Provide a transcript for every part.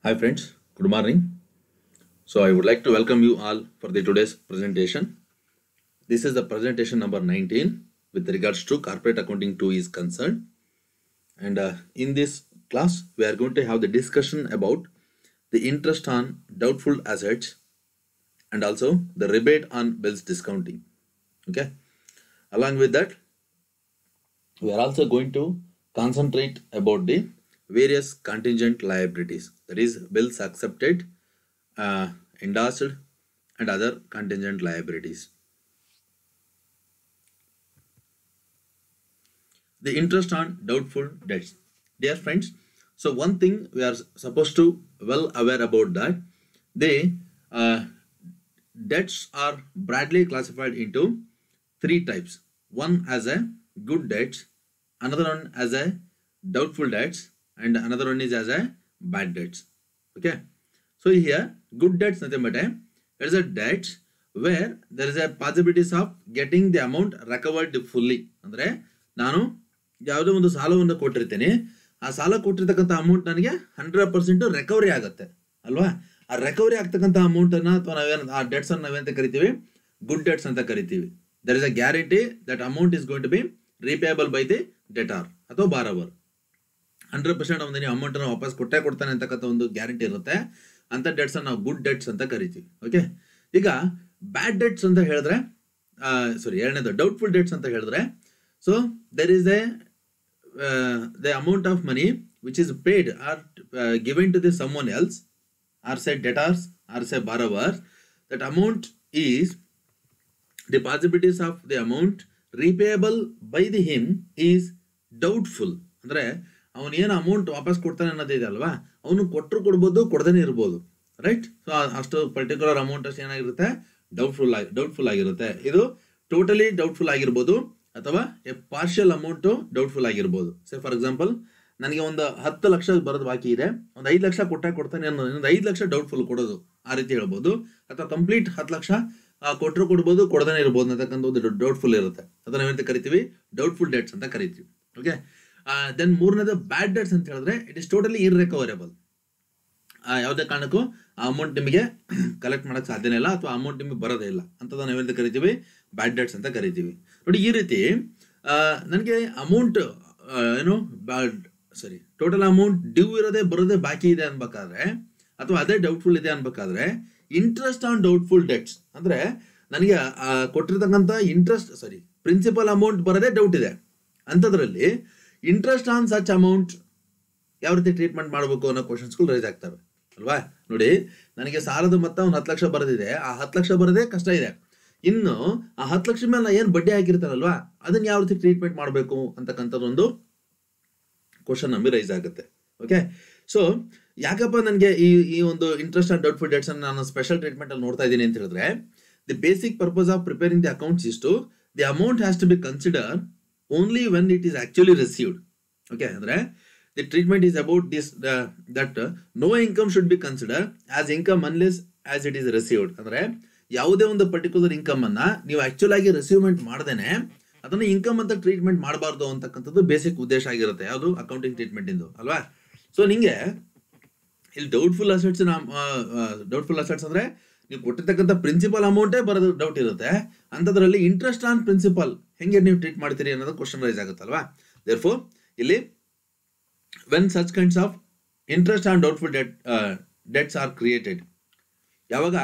Hi friends, good morning. So I would like to welcome you all for the today's presentation. This is the presentation number 19 with regards to corporate accounting 2 is concerned. And in this class, we are going to have the discussion about the interest on doubtful assets and also the rebate on bills discounting. Okay. Along with that, we are also going to concentrate about the various contingent liabilities, that is bills accepted, endorsed and other contingent liabilities. The interest on doubtful debts. Dear friends, so one thing we are supposed to well aware about that the debts are broadly classified into three types. One as a good debts, another one as a doubtful debts, and another one is as a bad debts. Okay. So here good debts nothing but it is a debt where there is a possibilities of getting the amount recovered fully. ಅಂದ್ರೆ ನಾನು ಯಾವುದೋ ಒಂದು ಸಾಲವನ್ನು ಕೊಟ್ಟಿರ್ತೀನಿ, ಆ ಸಾಲ ಕೊಟ್ಟಿರ್ತಕ್ಕಂಥ amount ನನಗೆ 100% ರಿಕವರಿ ಆಗುತ್ತೆ ಅಲ್ವಾ. ಆ ರಿಕವರಿ ಆಗ್ತಕ್ಕಂಥ ಅಮೌಂಟ್ ಅನ್ನ ಅಥವಾ ನಾವೇನು ಆ ಡೆಟ್ಸ್ ಅನ್ನು ನಾವೇಂತ ಕರಿತೀವಿ, ಗುಡ್ ಡೆಟ್ಸ್ ಅಂತ ಕರಿತೀವಿ. there is a guarantee that amount is going to be repayable by the debtor ಅಥವಾ borrower. 100% ಅವನಿಗೆ ಅಮೌಂಟ್ ಅನ್ನು ವಾಪಸ್ ಕೊಟ್ಟೇ ಕೊಡ್ತಾನೆ ಅಂತಕ್ಕಂಥ ಒಂದು ಗ್ಯಾರಂಟಿ ಇರುತ್ತೆ. ಅಂತ ಡೆಟ್ಸ್ ನಾವು ಗುಡ್ ಡೆಟ್ಸ್ ಅಂತ ಕರಿತೀವಿ. ಓಕೆ. ಈಗ ಬ್ಯಾಡ್ ಡೆಟ್ಸ್ ಅಂತ ಹೇಳಿದ್ರೆ ಎರಡನೇದು ಡೌಟ್ಫುಲ್ ಡೆಟ್ಸ್ ಅಂತ ಹೇಳಿದ್ರೆ, so there is a the amount of money which is paid or given to the someone else or say debtors or say borrower, that amount is the possibilities of the amount repayable by the him is doubtful. ಅಂದ್ರೆ ಅವನು ಏನು amount ವಾಪಸ್ ಕೊಡ್ತಾನೆ ಅನ್ನೋದಿದೆ ಅಲ್ವಾ, ಅವನು ಕೊಟ್ಟರು ಕೊಡ್ಬೋದು, ಕೊಡದೇನೆ ಇರ್ಬೋದು. ರೈಟ್. ಸೊ ಅಷ್ಟು ಪರ್ಟಿಕ್ಯುಲರ್ ಅಮೌಂಟ್ ಅಷ್ಟು ಏನಾಗಿರುತ್ತೆ, ಡೌಟ್ಫುಲ್ ಆಗಿರುತ್ತೆ. ಇದು ಟೋಟಲಿ ಡೌಟ್ಫುಲ್ ಆಗಿರ್ಬೋದು ಅಥವಾ ಎ ಪಾರ್ಷಿಯಲ್ ಅಮೌಂಟ್ ಡೌಟ್ಫುಲ್ ಆಗಿರ್ಬೋದು. ಸೇ ಫಾರ್ ಎಕ್ಸಾಂಪಲ್ ನನಗೆ ಒಂದು 10 ಲಕ್ಷ ಬರೋದು ಬಾಕಿ ಇದೆ, ಒಂದು 5 ಲಕ್ಷ ಕೊಡ್ತಾನೆ ಅನ್ನೋದು, ಇನ್ನೊಂದು 5 ಲಕ್ಷ ಡೌಟ್ಫುಲ್ ಕೊಡೋದು, ಆ ರೀತಿ ಹೇಳ್ಬೋದು. ಅಥವಾ ಕಂಪ್ಲೀಟ್ 10 ಲಕ್ಷ ಕೊಟ್ಟರು ಕೊಡ್ಬೋದು, ಕೊಡದೇನೆ ಇರ್ಬೋದು ಅಂತಕ್ಕಂಥ ಒಂದು ಡೌಟ್ಫುಲ್ ಇರುತ್ತೆ. ಅದನ್ನ ನಾವೇಂತ ಕರಿತೀವಿ, ಡೌಟ್ಫುಲ್ ಡೆಟ್ಸ್ ಅಂತ ಕರಿತೀವಿ. ಓಕೆ. ದೆನ್ ಮೂರನೇದು ಬ್ಯಾಡ್ ಡೆಟ್ಸ್ ಅಂತ ಹೇಳಿದ್ರೆ ಇಟ್ ಇಸ್ ಟೋಟಲಿ ಇರ್ರಿಕವರೇಬಲ್. ಯಾವುದೇ ಕಾರಣಕ್ಕೂ ಆ ಅಮೌಂಟ್ ನಿಮಗೆ ಕಲೆಕ್ಟ್ ಮಾಡಕ್ ಸಾಧ್ಯನೇ ಇಲ್ಲ ಅಥವಾ ಅಮೌಂಟ್ ನಿಮಗೆ ಬರೋದೇ ಇಲ್ಲ ಅಂತದ ನಾವೇಂತ ಕರಿತೀವಿ, ಬ್ಯಾಡ್ ಡೆಟ್ಸ್ ಅಂತ ಕರಿತೀವಿ. ನೋಡಿ, ಈ ರೀತಿ ನನಗೆ ಅಮೌಂಟ್ ಟೋಟಲ್ ಅಮೌಂಟ್ ಡ್ಯೂ ಇರೋದೇ ಬರೋದೇ ಬಾಕಿ ಇದೆ ಅನ್ಬೇಕಾದ್ರೆ ಅಥವಾ ಅದೇ ಡೌಟ್ಫುಲ್ ಇದೆ ಅನ್ಬೇಕಾದ್ರೆ ಇಂಟ್ರೆಸ್ಟ್ ಆನ್ ಡೌಟ್ಫುಲ್ ಡೆಟ್ಸ್ ಅಂದ್ರೆ ನನಗೆ ಕೊಟ್ಟಿರ್ತಕ್ಕಂಥ ಪ್ರಿನ್ಸಿಪಲ್ ಅಮೌಂಟ್ ಬರೋದೇ ಡೌಟ್ ಇದೆ. ಅಂಥದ್ರಲ್ಲಿ ಇಂಟ್ರೆಸ್ಟ್ ಆನ್ ಸಚ್ ಅಮೌಂಟ್ ಯಾವ ರೀತಿ ಟ್ರೀಟ್ಮೆಂಟ್ ಮಾಡಬೇಕು ಅನ್ನೋ ಕ್ವಶನ್ಸ್ಗಳು ರೈಸ್ ಆಗ್ತವೆ ಅಲ್ವಾ. ನೋಡಿ, ನನಗೆ ಸಾಲದ ಮೊತ್ತ ಒಂದು 10 ಲಕ್ಷ ಬರೋದಿದೆ, ಆ 10 ಲಕ್ಷ ಬರೋದೇ ಕಷ್ಟ ಇದೆ. ಇನ್ನು ಆ 10 ಲಕ್ಷ ಮೇಲೆ ಏನು ಬಡ್ಡಿ ಹಾಕಿರ್ತಾರಲ್ವಾ, ಅದನ್ನ ಯಾವ ರೀತಿ ಟ್ರೀಟ್ಮೆಂಟ್ ಮಾಡಬೇಕು ಅಂತಕ್ಕಂಥದ್ದೊಂದು ಕ್ವಶನ್ ನಮಗೆ ರೈಸ್ ಆಗುತ್ತೆ. ಓಕೆ. ಸೊ ಯಾಕಪ್ಪ ನನಗೆ ಈ ಒಂದು ಇಂಟ್ರೆಸ್ಟ್ ಆನ್ ಡೌಟ್ಫುಲ್ ಡೆಟ್ಸ್ ಅನ್ನು ನಾನು ಸ್ಪೆಷಲ್ ಟ್ರೀಟ್ಮೆಂಟ್ ಅಲ್ಲಿ ನೋಡ್ತಾ ಇದ್ದೀನಿ ಅಂತ ಹೇಳಿದ್ರೆ, the basic purpose of preparing the accounts is to the amount has to be consider only when it is actually received. Okay. ಅಂದ್ರೆ the treatment is about this that no income should be considered as income unless as it is received. ಅಂದ್ರೆ ಯಾವುದೇ ಒಂದು particular income ಅನ್ನ ನೀವು actual ಆಗಿ ರಿಸೀವ್ಮೆಂಟ್ ಮಾಡದೇನೆ ಅದನ್ನ income ಅಂತ treatment ಮಾಡಬಾರ್ದು ಅಂತಕ್ಕಂಥದ್ದು ಬೇಸಿಕ್ ಉದ್ದೇಶ ಆಗಿರುತ್ತೆ ಯಾವುದು ಅಕೌಂಟಿಂಗ್ ಟ್ರೀಟ್ಮೆಂಟ್ ಇಂದು ಅಲ್ವಾ. ಸೊ ನಿಂಗೆ ಇಲ್ಲಿ ಡೌಟ್ಫುಲ್ ಅಸೆಟ್ಸ್ ಅಂದ್ರೆ ನೀವು ಕೊಟ್ಟಿರ್ತಕ್ಕಂಥ ಪ್ರಿನ್ಸಿಪಲ್ ಅಮೌಂಟೇ ಬರೋದು ಡೌಟ್ ಇರುತ್ತೆ. ಅಂಥದ್ರಲ್ಲಿ ಇಂಟ್ರೆಸ್ಟ್ ಆನ್ ಪ್ರಿನ್ಸಿಪಲ್ ಹೆಂಗೆ ನೀವು ಟ್ರೀಟ್ ಮಾಡ್ತೀರಿ ಅನ್ನೋದು ಕ್ವಶನ್ ರೈಸ್ ಆಗುತ್ತಲ್ವಾ. ದೇರ್ಫೋರ್ ಇಲ್ಲಿ when such kinds of interest on doubtful debts are created, ಯಾವಾಗ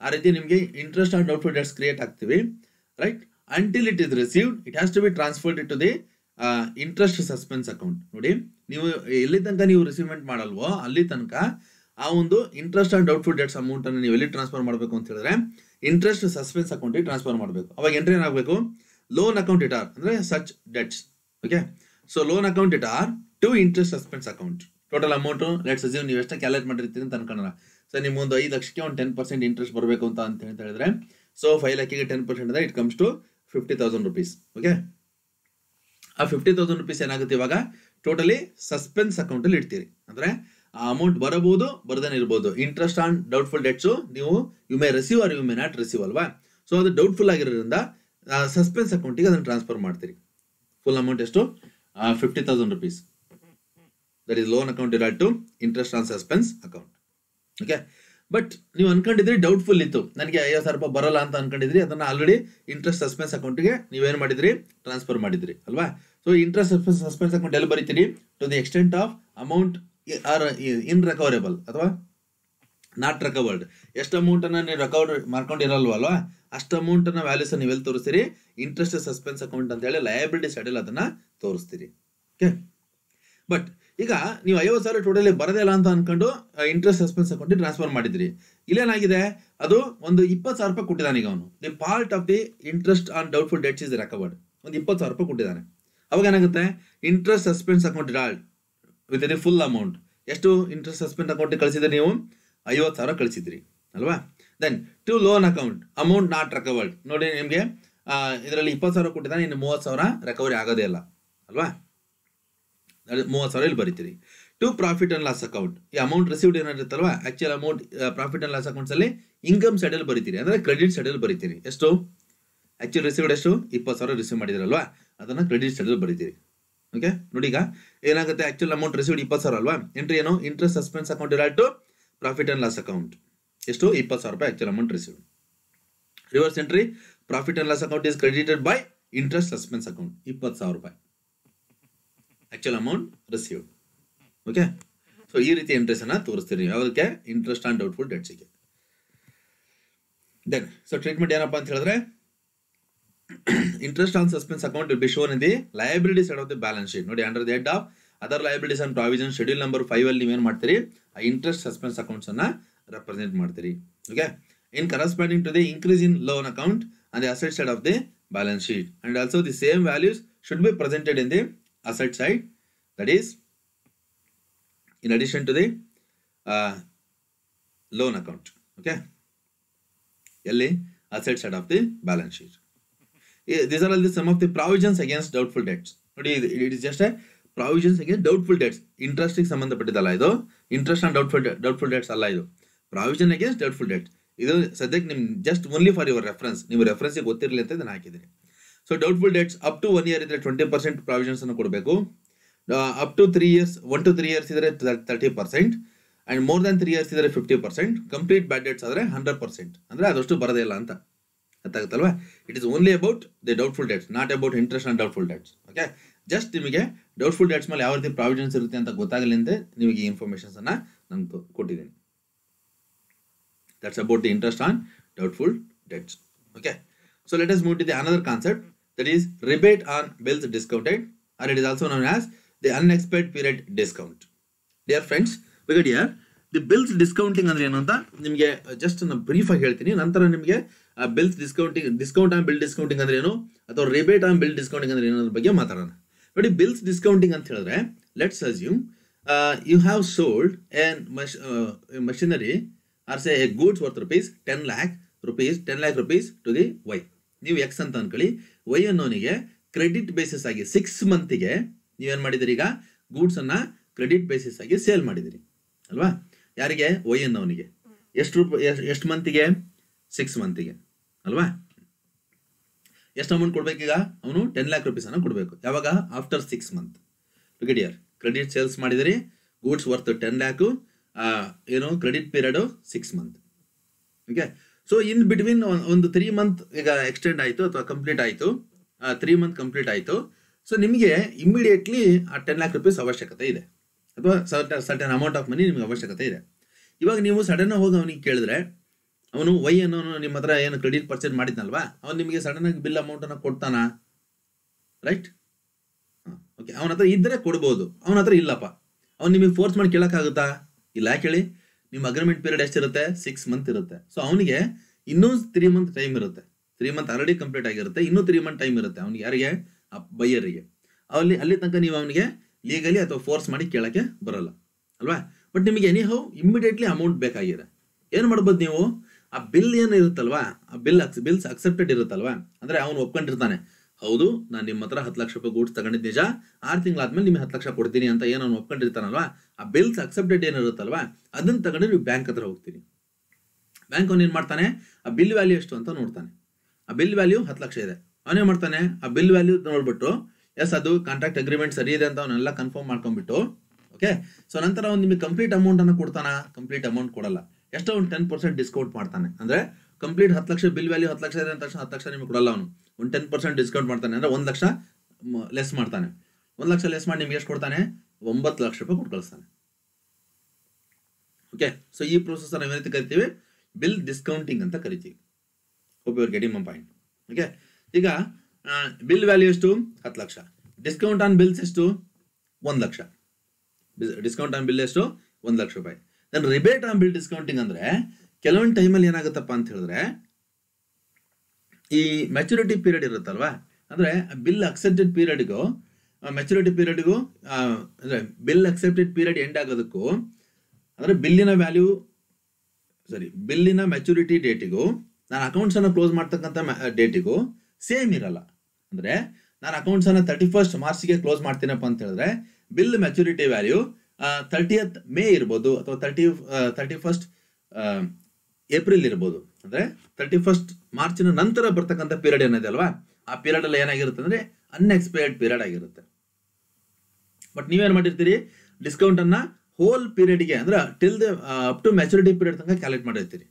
ಆ ರೀತಿ ನಿಮಗೆ interest on doubtful debts create ಆಗ್ತೀವಿ, right, until it is received it has to be transferred to the interest suspense account. ನೋಡಿ, ನೀವು ಎಲ್ಲಿ ತನಕ ನೀವು ರಿಸೀವ್ಮೆಂಟ್ ಮಾಡಲ್ವೋ ಅಲ್ಲಿ ತನಕ ಆ ಒಂದು interest on doubtful debts amount ಅನ್ನು ನೀವು ಎಲ್ಲಿ ಟ್ರಾನ್ಸ್ಫರ್ ಮಾಡಬೇಕು ಅಂತ ಹೇಳಿದ್ರೆ ಇಂಟ್ರೆಸ್ಟ್ ಸಸ್ಪೆನ್ಸ್ ಅಕೌಂಟಿಗೆ ಟ್ರಾನ್ಸ್ಫರ್ ಮಾಡಬೇಕು. ಅವಾಗ ಎಂಟ್ರಿ ಏನಾಗಬೇಕು, ಲೋನ್ ಅಕೌಂಟ್ ಇಟ್ ಆರ್ ಅಂದ್ರೆ such debts. Okay. So loan account it are to interest suspense account. Total amount let's assume ನೀವು ಎಷ್ಟು ಕ್ಯಾಲ್ಕುಲೇಟ್ ಮಾಡಿರ್ತೀರಿ ಅಂತ ಅನ್ಕೊಳ್ಳೋಣ. ಸೊ ನಿಮ್ಗೊಂದು 5 ಲಕ್ಷಕ್ಕೆ ಒಂದು 10% ಇಂಟ್ರೆಸ್ಟ್ ಬರಬೇಕು ಅಂತ ಹೇಳಿದ್ರೆ, ಸೊ 5 ಲಕ್ಷಕ್ಕೆ 10% ಅಂದ್ರೆ it comes to 50,000 rupees. Okay. ಆ 50,000 rupees ಏನಾಗುತ್ತೆ ಇವಾಗ ಟೋಟಲಿ ಸಸ್ಪೆನ್ಸ್ ಅಕೌಂಟ್ ಅಲ್ಲಿ ಇಡ್ತೀರಿ. ಅಂದ್ರೆ ಆ ಅಮೌಂಟ್ ಬರಬಹುದು, ಬರದೇನೆ ಇರಬಹುದು. ಇಂಟ್ರೆಸ್ಟ್ ಆನ್ ಡೌಟ್ಫುಲ್ ಡೆಟ್ಸ್ ನೀವು you may receive or you may not receive ಅಲ್ವಾ. ಸೊ ಅದು ಡೌಟ್ಫುಲ್ ಆಗಿರೋದ್ರಿಂದ ಸಸ್ಪೆನ್ಸ್ ಅಕೌಂಟಿಗೆ ಅದನ್ನು ಟ್ರಾನ್ಸ್ಫರ್ ಮಾಡ್ತೀರಿ. ಫುಲ್ ಅಮೌಂಟ್ ಎಷ್ಟು, 50,000 rupees. That is loan account derived to interest on suspense account. Okay. But ನೀವು ಅನ್ಕೊಂಡಿದ್ರಿ doubtful ಇತ್ತು, ನನಗೆ 50,000 ರೂಪಾಯಿ ಬರಲ್ಲ ಅಂತ ಅನ್ಕೊಂಡಿದ್ರಿ, ಅದನ್ನ ಆಲ್ರೆಡಿ ಇಂಟ್ರೆಸ್ಟ್ ಸಸ್ಪೆನ್ಸ್ ಅಕೌಂಟ್ಗೆ ನೀವೇನು ಮಾಡಿದ್ರಿ, ಟ್ರಾನ್ಸ್ಫರ್ ಮಾಡಿದ್ರಿ ಅಲ್ವಾ. ಸೊ ಇಂಟ್ರೆಸ್ಟ್ ಸಸ್ಪೆನ್ಸ್ ಅಕೌಂಟ್ ಎಲ್ಲಿ ಬರೀತೀರಿ, to the extent of amount are in recoverable ಅಥವಾ ನಾಟ್ ರಿಕವರ್ಡ್. ಎಷ್ಟು ಅಮೌಂಟ್ ಅನ್ನ ನೀವು ರಿಕವರ್ ಮಾಡ್ಕೊಂಡಿರಲ್ವಲ್ವಾ, ಅಷ್ಟು ಅಮೌಂಟ್ ಅನ್ನ ವ್ಯಾಲ್ಯೂಸ್ ನೀವೆಲ್ಲಿ ತೋರಿಸ್ತೀರಿ, ಇಂಟ್ರೆಸ್ಟ್ ಸಸ್ಪೆನ್ಸ್ ಅಕೌಂಟ್ ಅಂತ ಹೇಳಿ ಲಯಬಿಲಿಟಿ ಸೈಡಲ್ಲಿ ಅದನ್ನ ತೋರಿಸ್ತೀರಿ. ಓಕೆ. ಬಟ್ ಈಗ ನೀವು 50,000 ಟೋಟಲಿ ಬರದೇ ಇಲ್ಲ ಅಂತ ಅನ್ಕೊಂಡು ಇಂಟ್ರೆಸ್ಟ್ ಸಸ್ಪೆನ್ಸ್ ಅಕೌಂಟ್ ಟ್ರಾನ್ಸ್ಫರ್ ಮಾಡಿದ್ರಿ. ಇಲ್ಲೇನಾಗಿದೆ, ಅದು ಒಂದು 20,000 ರೂಪಾಯಿ ಕೊಟ್ಟಿದ್ದಾನೆ. ಈಗ ಅವನು the part of the interest on doubtful debts is recovered, ಒಂದು 20,000 ರೂಪಾಯಿ ಕೊಟ್ಟಿದ್ದಾನೆ. ಅವಾಗ ಏನಾಗುತ್ತೆ, interest suspense account dealt with the full amount. ಎಷ್ಟು ಇಂಟ್ರೆಸ್ಟ್ ಸಸ್ಪೆನ್ಸ್ ಅಕೌಂಟ್ ಕಳಿಸಿದ್ರಿ ನೀವು, 50,000 ಕಳಿಸಿದ್ರಿ ಅಲ್ವಾ. Then to loan account amount not recovered. ನೋಡಿ ನಿಮಗೆ ಇದರಲ್ಲಿ 20,000 ಕೊಟ್ಟಿದ್ದಾನೆ, ಇನ್ನು 30,000 ರಿಕವರಿ ಆಗೋದೇ ಇಲ್ಲ ಅಲ್ವಾ. 30,000 ಇಲ್ಲಿ ಬರೀತೀರಿ. To profit and loss account, ಈ ಅಮೌಂಟ್ ರಿಸೀವ್ಡ್ ಏನಿರುತ್ತಲ್ವಾ, actual amount profit and loss accounts ಅಲ್ಲಿ ಇನ್ಕಮ್ ಸೈಡ್ ಅಲ್ಲಿ ಬರೀತೀರಿ, ಅಂದ್ರೆ ಕ್ರೆಡಿಟ್ ಸೈಡ್ ಅಲ್ಲಿ ಬರೀತೀರಿ. ಎಷ್ಟು ಆಕ್ಚುಲ್ ರಿಸೀವ್ಡ್, ಎಷ್ಟು 20,000 ರಿಸೀವ್ ಮಾಡಿದ್ರಲ್ವಾ, ಅದನ್ನ ಕ್ರೆಡಿಟ್ ಸೈಡ್ ಅಲ್ಲಿ ಬರೀತೀರಿ. ಓಕೆ. ನೋಡಿ ಈಗ ಏನಾಗುತ್ತೆ, ಆಕ್ಚುಲ್ ಅಮೌಂಟ್ ರಿಸೀವ್ಡ್ 20,000 ಅಲ್ವಾ, ಎಂಟ್ರಿ ಏನು, ಇಂಟ್ರೆಸ್ಟ್ ಸಸ್ಪೆನ್ಸ್ ಅಕೌಂಟ್ ಇರಾಲ್ to profit and loss account. ಎಷ್ಟು 20,000 ರೂಪಾಯಿ actual amount received. Reverse entry, profit and loss account is credited by interest suspense account, 20,000 ರೂಪಾಯಿ actual amount received. Okay. So ಈ ರೀತಿ entries ಅನ್ನ ತೋರಿಸ್ತೀರಿ ಯಾವುದಕ್ಕೆ, ಇಂಟ್ರೆಸ್ಟ್ ಆನ್ ಡೌಟ್ಫುಲ್ ಡೆಟ್ಸ್ಗೆ. ದೆನ್ ಸೊ ಟ್ರೀಟ್ಮೆಂಟ್ ಏನಪ್ಪಾ ಅಂತ ಹೇಳಿದ್ರೆ, interest on suspense account will be shown in the liability side of the balance sheet. ನೋಡಿ, under the head of other liabilities and provision schedule number 5 ಅಲ್ಲಿ ನೀವೇನು ಮಾಡ್ತೀರಿ, ಆ interest suspense accounts ಅನ್ನ represent ಮಾಡ್ತೀರಿ. Okay. In corresponding to the increase in loan account on the asset side of the balance sheet, and also the same values should be presented in the asset side, that is in addition to the loan account. Okay. Elli asset side of the balance sheet. These are all the some of the provisions against doubtful debts. It is just a provisions against doubtful debts. Interest ಗೆ ಸಂಬಂಧಪಟ್ಟಿದ್ದಲ್ಲ ಇದು, interest on doubtful debts ಅಲ್ಲ ಇದು, provision against doubtful debts. ಇದು ಸದ್ಯಕ್ಕೆ ನಿಮ್ just only for your reference, ನೀವು reference ಗೊತ್ತಿರಲಿ ಅಂತ ಇದನ್ನ ಹಾಕಿದ್ದೀನಿ. So doubtful debts up to 1 year ಇದ್ರೆ 20% ಪ್ರಾವಿಷನ್ಸ್ ಅನ್ನು ಕೊಡಬೇಕು. Up to 3 years 1 to 3 years ಇದ್ರೆ 30%, ಅಂಡ್ ಮೋರ್ ದನ್ 3 years ಇದ್ರೆ 50%, ಕಂಪ್ಲೀಟ್ ಬ್ಯಾಡ್ ಡೆಟ್ಸ್ ಆದ್ರೆ 100%. ಅಂದ್ರೆ ಅದಷ್ಟು ಬರದೇ ಇಲ್ಲ ಅಂತ ಗೊತ್ತಾಗುತ್ತಲ್ವಾ. It is only about the doubtful debts, not about interest on doubtful debts. Okay. Just ನಿಮಗೆ ಡೌಟ್ಫುಲ್ ಡೆಟ್ಸ್ ಮೇಲೆ ಯಾವ ರೀತಿ ಪ್ರಾವಿಷನ್ಸ್ ಇರುತ್ತೆ ಅಂತ ಗೊತ್ತಾಗಲಿ ಅಂತ ನಿಮಗೆ ಈ ಇನ್ಫಾರ್ಮೇಶನ್ಸ್ ಅನ್ನ ನಾನು ಕೊಟ್ಟಿದ್ದೀನಿ. That's about the interest on doubtful debts. Okay. So let us move to the another concept, that is rebate on bills discounted, or it is also known as the unexpired period discount. Dear friends, because here the bills discounting ಅಂದ್ರೆ ಏನು ಅಂತ ನಿಮಗೆ just ನಾನು brief ಆಗಿ ಹೇಳ್ತೀನಿ, ನಂತರ ನಿಮಗೆ bills discounting, discount on bill discounting ಅಂದ್ರೆ ಏನು ಅಥವಾ ರಿಬೇಟ್ ಆನ್ ಬಿಲ್ ಡಿಸ್ಕೌಂಟಿಂಗ್ ಅಂದ್ರೆ ಏನು ಅನ್ನೋದ್ರ ಬಗ್ಗೆ ಮಾತಾಡೋಣ. ನೋಡಿ, ಬಿಲ್ಸ್ ಡಿಸ್ಕೌಂಟಿಂಗ್ ಅಂತ ಹೇಳಿದ್ರೆ, let's assume you have sold an machinery or say a goods worth rupees 10 lakh rupees to the Y. ನೀವು ಎಕ್ಸ್ ಅಂತ ಅನ್ಕೊಳ್ಳಿ, ವೈ ಅನ್ನೋನಿಗೆ ಕ್ರೆಡಿಟ್ ಬೇಸಿಸ್ ಆಗಿ 6 monthಗೆ ನೀವೇನ್ ಮಾಡಿದಿರಿ, ಈಗ ಗೂಡ್ಸ್ ಅನ್ನ ಕ್ರೆಡಿಟ್ ಬೇಸಿಸ್ ಆಗಿ ಸೇಲ್ ಮಾಡಿದಿರಿ ಅಲ್ವಾ. ಯಾರಿಗೆ, ವೈ ಅನ್ನೋನಿಗೆ. ಎಷ್ಟು ಮಂತಿಗೆ, 6 monthಗೆ ಅಲ್ವಾ. ಎಷ್ಟು ಅಮೌಂಟ್ ಕೊಡ್ಬೇಕೀಗ, ಅವನು 10 lakh rupees ಅನ್ನ ಕೊಡಬೇಕು. ಯಾವಾಗ, after 6 months. Dear, credit sales ಮಾಡಿದಿರಿ, ಗೂಡ್ಸ್ ವರ್ತ್ 10 lakh, ಏನು credit period 6 months. Okay. So in between ಒಂದು 3 month ಈಗ ಎಕ್ಸ್ಟೆಂಡ್ ಆಯಿತು ಅಥವಾ ಕಂಪ್ಲೀಟ್ ಆಯಿತು, 3 month ಕಂಪ್ಲೀಟ್ ಆಯಿತು. ಸೊ ನಿಮಗೆ ಇಮಿಡಿಯೇಟ್ಲಿ ಆ 10 lakh rupees ಅವಶ್ಯಕತೆ ಇದೆ, ಅಥವಾ ಸರ್ಟನ್ ಅಮೌಂಟ್ ಆಫ್ ಮನಿ ನಿಮ್ಗೆ ಅವಶ್ಯಕತೆ ಇದೆ. ಇವಾಗ ನೀವು ಸಡನ್ ಹೋಗಿ ಅವನಿಗೆ ಕೇಳಿದ್ರೆ, ಅವನು ವೈ ಅನ್ನೋನು ನಿಮ್ಮ ಹತ್ರ ಏನು ಕ್ರೆಡಿಟ್ ಪರ್ಚೇಸ್ ಮಾಡಿದ್ನಲ್ವಾ, ಅವನು ನಿಮಗೆ ಸಡನ್ ಆಗಿ ಬಿಲ್ ಅಮೌಂಟ್ ಅನ್ನ ಕೊಡ್ತಾನ, ರೈಟ್? ಓಕೆ. ಅವನ ಹತ್ರ ಇದ್ರೆ ಕೊಡ್ಬೋದು, ಅವನ ಹತ್ರ ಇಲ್ಲಪ್ಪ, ಅವ್ನು ನಿಮಗೆ ಫೋರ್ಸ್ ಮಾಡಿ ಕೇಳಕ್ಕಾಗುತ್ತಾ? ಇಲ್ಲ. ಕೇಳಿ, ನಿಮ್ಮ ಅಗ್ರಿಮೆಂಟ್ ಪೀರಿಯಡ್ ಎಷ್ಟಿರುತ್ತೆ, 6 months ಇರುತ್ತೆ. ಸೊ ಅವನಿಗೆ ಇನ್ನೂ 3 month ಟೈಮ್ ಇರುತ್ತೆ. 3 month ಆಲ್ರೆಡಿ ಕಂಪ್ಲೀಟ್ ಆಗಿರುತ್ತೆ, ಇನ್ನೂ 3 month ಟೈಮ್ ಇರುತ್ತೆ ಅವನಿಗೆ. ಯಾರಿಗೆ, ಆ ಬೈಯರಿಗೆ. ಅಲ್ಲಿ ತನಕ ನೀವು ಅವನಿಗೆ ಲೀಗಲಿ ಅಥವಾ ಫೋರ್ಸ್ ಮಾಡಿ ಕೇಳಕ್ಕೆ ಬರಲ್ಲ ಅಲ್ವಾ. ಬಟ್ ನಿಮಗೆ ಎನಿಹೌ ಇಮಿಡಿಯೇಟ್ಲಿ ಅಮೌಂಟ್ ಬೇಕಾಗಿದೆ. ಏನು ಮಾಡ್ಬೋದು ನೀವು, ಆ ಬಿಲ್ ಏನು ಇರುತ್ತಲ್ವಾ, ಆ ಬಿಲ್ಸ್ ಅಕ್ಸೆಪ್ಟೆಡ್ ಇರುತ್ತಲ್ವಾ, ಅಂದ್ರೆ ಅವನು ಒಪ್ಕೊಂಡಿರ್ತಾನೆ, ಹೌದು ನಾನು ನಿಮ್ಮ ಹತ್ರ 10 ಲಕ್ಷ ರೂಪಾಯಿ ಗೂಡ್ಸ್ ತಗೊಂಡಿದ್ದು ನಿಜ, 6 ತಿಂಗಳಾದ್ಮೇಲೆ ನಿಮಗೆ 10 ಲಕ್ಷ ಕೊಡ್ತೀನಿ ಅಂತ ಏನು ಅವ್ನು ಒಪ್ಕೊಂಡಿರ್ತಾನಲ್ವಾ, ಆ ಬಿಲ್ಸ್ ಅಕ್ಸೆಪ್ಟೆಡ್ ಏನಿರುತ್ತಲ್ವಾ ಅದನ್ನ ತಗೊಂಡು ನೀವು ಬ್ಯಾಂಕ್ ಹತ್ರ ಹೋಗ್ತೀರಿ. ಬ್ಯಾಂಕ್ ಅವನು ಏನ್ ಮಾಡ್ತಾನೆ, ಆ ಬಿಲ್ ವ್ಯಾಲ್ಯೂ ಎಷ್ಟು ಅಂತ ನೋಡ್ತಾನೆ. ಆ ಬಿಲ್ ವ್ಯಾಲ್ಯೂ 10 ಲಕ್ಷ ಇದೆ. ಅವನೇನ್ ಮಾಡ್ತಾನೆ, ಆ ಬಿಲ್ ವ್ಯಾಲ್ಯೂ ನೋಡ್ಬಿಟ್ಟು ಎಸ್ ಅದು ಕಾಂಟ್ರಾಕ್ಟ್ ಅಗ್ರಿಮೆಂಟ್ ಸರಿ ಇದೆ ಅಂತ ಅವನ್ನೆಲ್ಲ ಕನ್ಫರ್ಮ್ ಮಾಡ್ಕೊಂಡ್ಬಿಟ್ಟು, ಓಕೆ. ಸೊ ನಂತರ ಅವ್ನು ನಿಮಗೆ ಕಂಪ್ಲೀಟ್ ಅಮೌಂಟ್ ಅನ್ನು ಕೊಡ್ತಾನ? ಕಂಪ್ಲೀಟ್ ಅಮೌಂಟ್ ಕೊಡಲ್ಲ. ಎಷ್ಟೋ ಒಂದು 10% ಡಿಸ್ಕೌಂಟ್ ಮಾಡ್ತಾನೆ. ಅಂದ್ರೆ complete 10 lakh bill value 10 lakh ಇದೆ ಅಂತ ತಕ್ಷಣ 10 ಲಕ್ಷ ನಿಮಗೆ ಕೊಡಲ್ಲ. ಅವನು ಒಂದು 10% ಡಿಸ್ಕೌಂಟ್ ಮಾಡ್ತಾನೆ. ಅಂದ್ರೆ 1 ಲಕ್ಷ ಲೆಸ್ ಮಾಡ್ತಾನೆ. 1 ಲಕ್ಷ ಲೆಸ್ ಮಾಡಿ ನಿಮ್ಗೆ ಎಷ್ಟು ಕೊಡ್ತಾನೆ? 9 ಲಕ್ಷ ರೂಪಾಯಿ ಕೊಟ್ಟು ಕಳಿಸ್ತಾನೆ. ಓಕೆ. ಸೊ ಈ ಪ್ರೋಸೆಸ್ ನಾವು ಏನಂತ ಕರಿತೀವಿ? ಬಿಲ್ ಡಿಸ್ಕೌಂಟಿಂಗ್ ಅಂತ ಕರಿತೀವಿ. Hope you are getting my point. Okay. ಈಗ ಬಿಲ್ ವ್ಯಾಲ್ಯೂ ಎಷ್ಟು? 10 ಲಕ್ಷ. ಡಿಸ್ಕೌಂಟ್ ಆನ್ ಬಿಲ್ಸ್ ಎಷ್ಟು? 1 ಲಕ್ಷ. ಡಿಸ್ಕೌಂಟ್ ಆನ್ ಬಿಲ್ ಎಷ್ಟು? 1 ಲಕ್ಷ ರೂಪಾಯಿ. Then rebate on bill discounting ಅಂದ್ರೆ ಕೆಲವೊಂದು ಟೈಮಲ್ಲಿ ಏನಾಗುತ್ತಪ್ಪ ಅಂತ ಹೇಳಿದ್ರೆ, ಈ ಮೆಚುರಿಟಿ ಪೀರಿಯಡ್ ಇರುತ್ತಲ್ವಾ, ಅಂದ್ರೆ ಬಿಲ್ ಅಕ್ಸೆಪ್ಟೆಡ್ ಪೀರಿಯಡ್ಗೂ ಮೆಚುರಿಟಿ ಪೀರಿಯಡ್ಗೂ ಅಂದ್ರೆ ಬಿಲ್ ಅಕ್ಸೆಪ್ಟೆಡ್ ಪೀರಿಯಡ್ ಎಂಡ್ ಆಗೋದಕ್ಕೂ, ಅಂದ್ರೆ ಬಿಲ್ಲಿನ ಮೆಚುರಿಟಿ ಡೇಟಿಗೂ ನಾನು ಅಕೌಂಟ್ಸ್ ಅನ್ನು ಕ್ಲೋಸ್ ಮಾಡ್ತಕ್ಕಂಥ ಡೇಟಿಗೂ ಸೇಮ್ ಇರಲ್ಲ. ಅಂದ್ರೆ ನಾನು ಅಕೌಂಟ್ಸ್ ಅನ್ನ 31st ಮಾರ್ಚ್ಗೆ ಕ್ಲೋಸ್ ಮಾಡ್ತೀನಪ್ಪ ಅಂತ ಹೇಳಿದ್ರೆ bill maturity value 30th May ಇರ್ಬೋದು, ಅಥವಾ 31st ಏಪ್ರಿಲ್ ಇರ್ಬೋದು. ಅಂದ್ರೆ 31st ಮಾರ್ಚಿನ ನಂತರ ಬರ್ತಕ್ಕಂಥ ಪೀರಿಯಡ್ ಏನಿದೆ ಅಲ್ವಾ, ಆ ಪೀರಿಯಡ್ ಅಲ್ಲಿ ಏನಾಗಿರುತ್ತೆ ಅಂದ್ರೆ ಅನ್ಎಕ್ಸ್ಪೈರ್ಡ್ ಪೀರಿಯಡ್ ಆಗಿರುತ್ತೆ. ಬಟ್ ನೀವೇನ್ ಮಾಡಿರ್ತೀರಿ? ಡಿಸ್ಕೌಂಟ್ ಅನ್ನ ಹೋಲ್ ಪೀರಿಯಡ್ಗೆ, ಅಂದ್ರೆ till the up to maturity period ತನಕ ಕ್ಯಾಲ್ಕುಲೇಟ್ ಮಾಡಿರ್ತೀರಿ,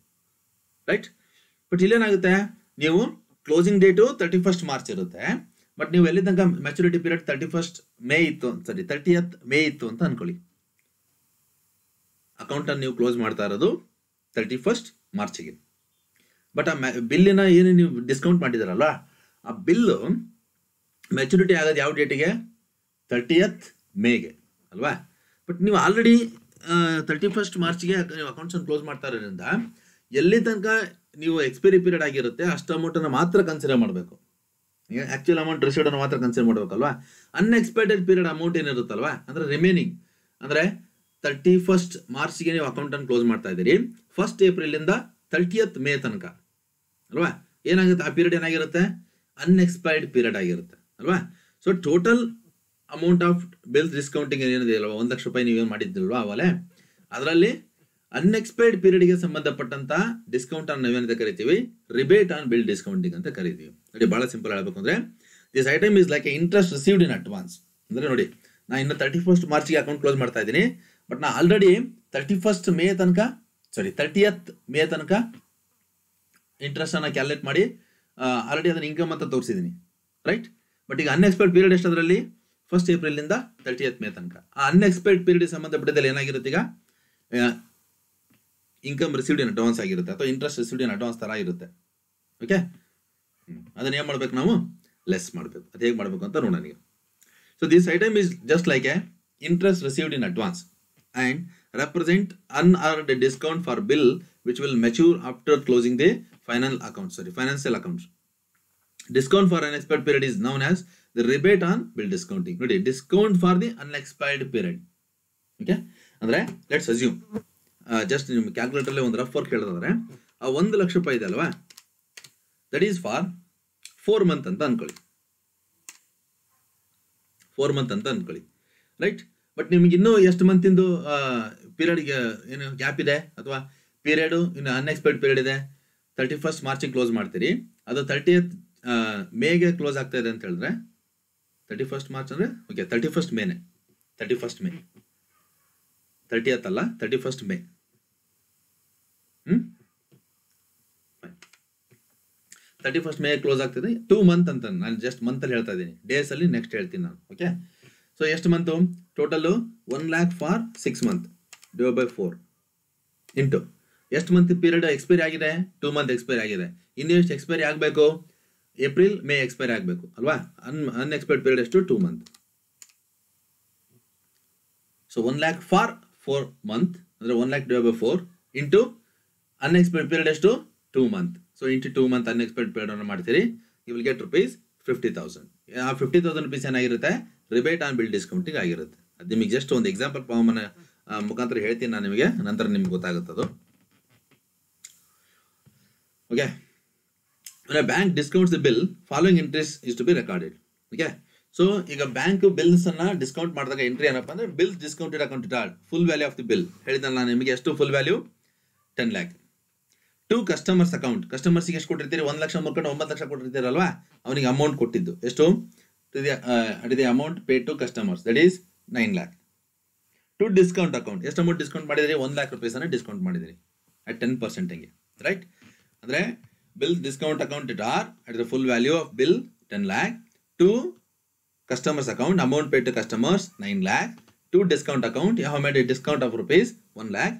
ರೈಟ್? ಬಟ್ ಇಲ್ಲೇನಾಗುತ್ತೆ, ನೀವು ಕ್ಲೋಸಿಂಗ್ ಡೇಟು 31st ಮಾರ್ಚ್ ಇರುತ್ತೆ, ಬಟ್ ನೀವು ಎಲ್ಲಿ ತನಕ ಮೆಚುರಿಟಿ ಪೀರಿಯಡ್ 30th ಮೇ ಇತ್ತು ಅಂತ ಅನ್ಕೊಳ್ಳಿ. ಅಕೌಂಟ್ ಅನ್ನು ನೀವು ಕ್ಲೋಸ್ ಮಾಡ್ತಾ ಇರೋದು 31st ಮಾರ್ಚ್ಗೆ. ಬಟ್ ಆ ಬಿಲ್ಲಿನ ಏನು ನೀವು ಡಿಸ್ಕೌಂಟ್ ಮಾಡಿದಾರಲ್ವಾ, ಆ ಬಿಲ್ಲು ಮೆಚುರಿಟಿ ಆಗೋದು ಯಾವ ಡೇಟಿಗೆ? 30th ಮೇಗೆ ಅಲ್ವಾ? ಬಟ್ ನೀವು ಆಲ್ರೆಡಿ 31st ಮಾರ್ಚ್ಗೆ ನೀವು ಅಕೌಂಟ್ಸ್ ಅನ್ನು ಕ್ಲೋಸ್ ಮಾಡ್ತಾ ಇರೋದ್ರಿಂದ ಎಲ್ಲಿ ತನಕ ನೀವು ಎಕ್ಸ್ಪೈರಿ ಪೀರಿಯಡ್ ಆಗಿರುತ್ತೆ ಅಷ್ಟು ಅಮೌಂಟನ್ನು ಮಾತ್ರ ಕನ್ಸಿಡರ್ ಮಾಡಬೇಕು. ಆಕ್ಚುಯಲ್ ಅಮೌಂಟ್ ರಿಸೀವ್ಡ್ ಅನ್ನು ಮಾತ್ರ ಕನ್ಸಿಡರ್ ಮಾಡಬೇಕಲ್ವಾ. ಅನ್ಎಕ್ಸ್ಪೆಕ್ಟೆಡ್ ಪೀರಿಯಡ್ ಅಮೌಂಟ್ ಏನಿರುತ್ತಲ್ವಾ, ಅಂದ್ರೆ ರಿಮೈನಿಂಗ್, ಅಂದ್ರೆ 31st ಮಾರ್ಚ್ಗೆ ನೀವು ಅಕೌಂಟ್ ಅನ್ನು ಕ್ಲೋಸ್ ಮಾಡ್ತಾ ಇದ್ದೀರಿ, 1st ಏಪ್ರಿಲ್ ಇಂದ 30th ಮೇ ತನಕ ಅಲ್ವಾ, ಏನಾಗುತ್ತೆ? ಆ ಪೀರಿಯಡ್ ಏನಾಗಿರುತ್ತೆ? ಅನ್ಎಕ್ಸ್ಪೈರ್ಡ್ ಪೀರಿಯಡ್ ಆಗಿರುತ್ತೆ ಅಲ್ವಾ. So total amount of bill discounting ಏನಿದೆ ಅಲ್ವಾ, 1 ಲಕ್ಷ ರೂಪಾಯಿ ನೀವೇನು ಮಾಡಿದ್ದಿಲ್ವಾ ಅವಲೇ, ಅದರಲ್ಲಿ ಅನ್ಎಕ್ಸ್ಪೈರ್ಡ್ ಪೀರಿಯಡ್ಗೆ ಸಂಬಂಧಪಟ್ಟಂತ ಡಿಸ್ಕೌಂಟ್ ಅನ್ನು ನಾವೇನಂತ ಕರಿತೀವಿ? ರಿಬೇಟ್ ಆನ್ ಬಿಲ್ ಡಿಸ್ಕೌಂಟಿಂಗ್ ಅಂತ ಕರಿತೀವಿ. ನೋಡಿ, ಬಹಳ ಸಿಂಪಲ್ ಹೇಳ್ಬೇಕು ಅಂದ್ರೆ, this item is like interest received in advance. ಅಂದ್ರೆ ನೋಡಿ, ನಾ ಇನ್ನು 31st ಮಾರ್ಚ್ಗೆ ಅಕೌಂಟ್ ಕ್ಲೋಸ್ ಮಾಡ್ತಾ ಇದ್ದೀನಿ, ಬಟ್ ನಾ ಆಲ್ರೆಡಿ 30th ಮೇ ತನಕ ಇಂಟ್ರೆಸ್ಟ್ ಅನ್ನ ಕ್ಯಾಲ್ಕುಲೇಟ್ ಮಾಡಿ ಆಲ್ರೆಡಿ ಅದನ್ನ ಇನ್ಕಮ್ ಅಂತ ತೋರಿಸಿದ್ದೀನಿ, ರೈಟ್? ಬಟ್ ಈಗ ಅನ್ಎಕ್ಸ್ಪೈರ್ಡ್ ಪೀರಿಯಡ್ ಎಷ್ಟು? ಅದರಲ್ಲಿ 1st ಏಪ್ರಿಲ್ ಇಂದ 30th ಮೇ ತನಕ. ಆ ಅನ್ಎಕ್ಸ್ಪೈರ್ಡ್ ಪೀರಿಯಡ್ ಸಂಬಂಧಪಟ್ಟಿದ್ದಲ್ಲಿ ಏನಾಗಿರುತ್ತೆ? ಈಗ ಇನ್ಕಮ್ ರಿಸೀವ್ಡ್ ಇನ್ ಅಡ್ವಾನ್ಸ್ ಆಗಿರುತ್ತೆ, ಅಥವಾ ಇಂಟ್ರೆಸ್ಟ್ ರಿಸೀವ್ಡ್ ಇನ್ ಅಡ್ವಾನ್ಸ್ ತರ ಇರುತ್ತೆ. ಓಕೆ, ಅದನ್ನ ಏನ್ ಮಾಡ್ಬೇಕು? ನಾವು ಲೆಸ್ ಮಾಡಬೇಕು. ಅದು ಹೇಗೆ ಮಾಡಬೇಕು ಅಂತ ನೋಡೋಣ ಈಗ. So this item is just like A interest received in advance and represent unearned discount for bill which will mature after closing the financial accounts. Discount for unexpired period is known as the rebate on bill discounting. ನೋಡಿ, discount for the unexpired period. Okay, ಅಂದ್ರೆ let's assume just ನಿಮ್ಮ calculator ಅಲ್ಲಿ ಒಂದು rough work ಹೇಳಿದ್ರೆ, ಆ 1 ಲಕ್ಷ ರೂಪಾಯಿ ಇದೆ ಅಲ್ವಾ, ದಟ್ ಈಸ್ ಫಾರ್ 4 months ಅಂತ ಅನ್ಕೊಳ್ಳಿ. 4 months ಅಂತ ಅನ್ಕೊಳ್ಳಿ, ರೈಟ್? ಬಟ್ ನಿಮ್ಗೆ ಇನ್ನೂ ಎಷ್ಟು ಮಂತಿಂದು ಪೀರಿಯಡ್ಗೆ ಏನು ಗ್ಯಾಪ್ ಇದೆ, ಅಥವಾ ಪೀರಿಯಡ್ ಇನ್ನು ಅನ್ಎಕ್ಸ್ಪೆಕ್ಟೆಡ್ ಪೀರಿಯಡ್ ಇದೆ, 31st ಮಾರ್ಚಿಗೆ ಕ್ಲೋಸ್ ಮಾಡ್ತೀರಿ, ಅದು 30th ಮೇಗೆ ಕ್ಲೋಸ್ ಆಗ್ತಾ ಇದೆ ಅಂತ ಹೇಳಿದ್ರೆ, 31st ಮಾರ್ಚ್ ಅಂದ್ರೆ okay 31st ಮೇನೆ, 31st May, 30th ಅಲ್ಲ 31st May. 31st May close ಆಗ್ತಿದೆ. 2 months ಅಂತ ನಾನು ಜಸ್ಟ್ ಮಂತ್ ಅಲ್ಲಿ ಹೇಳ್ತಾ ಇದ್ದೀನಿ, ಡೇಸ್ ಅಲ್ಲಿ ನೆಕ್ಸ್ಟ್ ಹೇಳ್ತೀನಿ ನಾನು. ಓಕೆ, ಸೊ ಎಷ್ಟು month total? 1 lakh for 6 months divide by 4 into ಎಷ್ಟು ಮಂತ್ ಪೀರಿಯಡ್ ಎಕ್ಸ್ಪೈರಿ ಆಗಿದೆ? 2 months ಎಕ್ಸ್ಪೈರಿ ಆಗಿದೆ. ಇನ್ನು ಎಷ್ಟು ಎಕ್ಸ್ಪೈರಿ ಆಗಬೇಕು? ಏಪ್ರಿಲ್ ಮೇ ಎಕ್ಸ್ಪೈರಿ ಆಗಬೇಕು ಅಲ್ವಾ. ಅನ್ಎಕ್ಸ್ಪೈರ್ಡ್ ಪೀರಿಯಡ್ ಎಷ್ಟು? 2 months. So 1 lakh for 4 months ಅಂದ್ರೆ 1 lakh divide by 4 into unexpired period ಎಷ್ಟು? 2 months. So into 2 months unexpired period ಅನ್ನು ಮಾಡ್ತೀರಿ, ಯು ವಿಲ್ ಗೆಟ್ rupees 50,000. ಆ 50,000 rupees ಏನಾಗಿರುತ್ತೆ? ರಿಬೇಟ್ ಆನ್ ಬಿಲ್ ಡಿಸ್ಕೌಂಟಿಂಗ್ ಆಗಿರುತ್ತೆ. ಅದು ನಿಮಗೆ ಜಸ್ಟ್ ಒಂದು ಎಕ್ಸಾಂಪಲ್ ಫಾರ್ಮ್ ಮುಖಾಂತರ ಹೇಳ್ತೀನಿ ನಾನು ನಿಮಗೆ, ನಂತರ ನಿಮ್ಗೆ ಗೊತ್ತಾಗುತ್ತದು. Okay, bank discounts the bill following interest is to be recorded. Okay, so ಈಗ ಬ್ಯಾಂಕ್ ಬಿಲ್ಸ್ ಅನ್ನ ಡಿಸ್ಕೌಂಟ್ ಮಾಡಿದಾಗ ಎಂಟ್ರಿ ಏನಪ್ಪ ಅಂದ್ರೆ, bills discounted accounted are full value of the bill ಹೇಳಿದ್ನಲ್ಲ ನಾನು ನಿಮಗೆ. ಎಷ್ಟು full value? 10 lakh. To customers account, ಕಸ್ಟಮರ್ಸ್ಗೆ ಎಷ್ಟು ಕೊಟ್ಟಿರ್ತೀರಿ? 1 ಲಕ್ಷ ಮುರ್ಕೊಂಡು 9 ಲಕ್ಷ ಕೊಟ್ಟಿರ್ತೀರಲ್ವಾ, ಅವನಿಗೆ ಅಮೌಂಟ್ ಕೊಟ್ಟಿದ್ದು ಎಷ್ಟು? The amount paid to customers, that is 9 lakh. To discount account. ಎಷ್ಟು ಅಮೌಂಟ್ ಡಿಸ್ಕೌಂಟ್ ಮಾಡಿದ್ರಿ? 1 lakh rupees ಅನ್ನ ಡಿಸ್ಕೌಂಟ್ ಮಾಡಿದಿರಿ ಅಟ್ 10% ಹಂಗೆ, ರೈಟ್? ಅಂದ್ರೆ bill discount account it are at the full value of bill 10 lakh to customers account amount paid to customers 9 lakh to discount account you have made a discount of rupees 1 lakh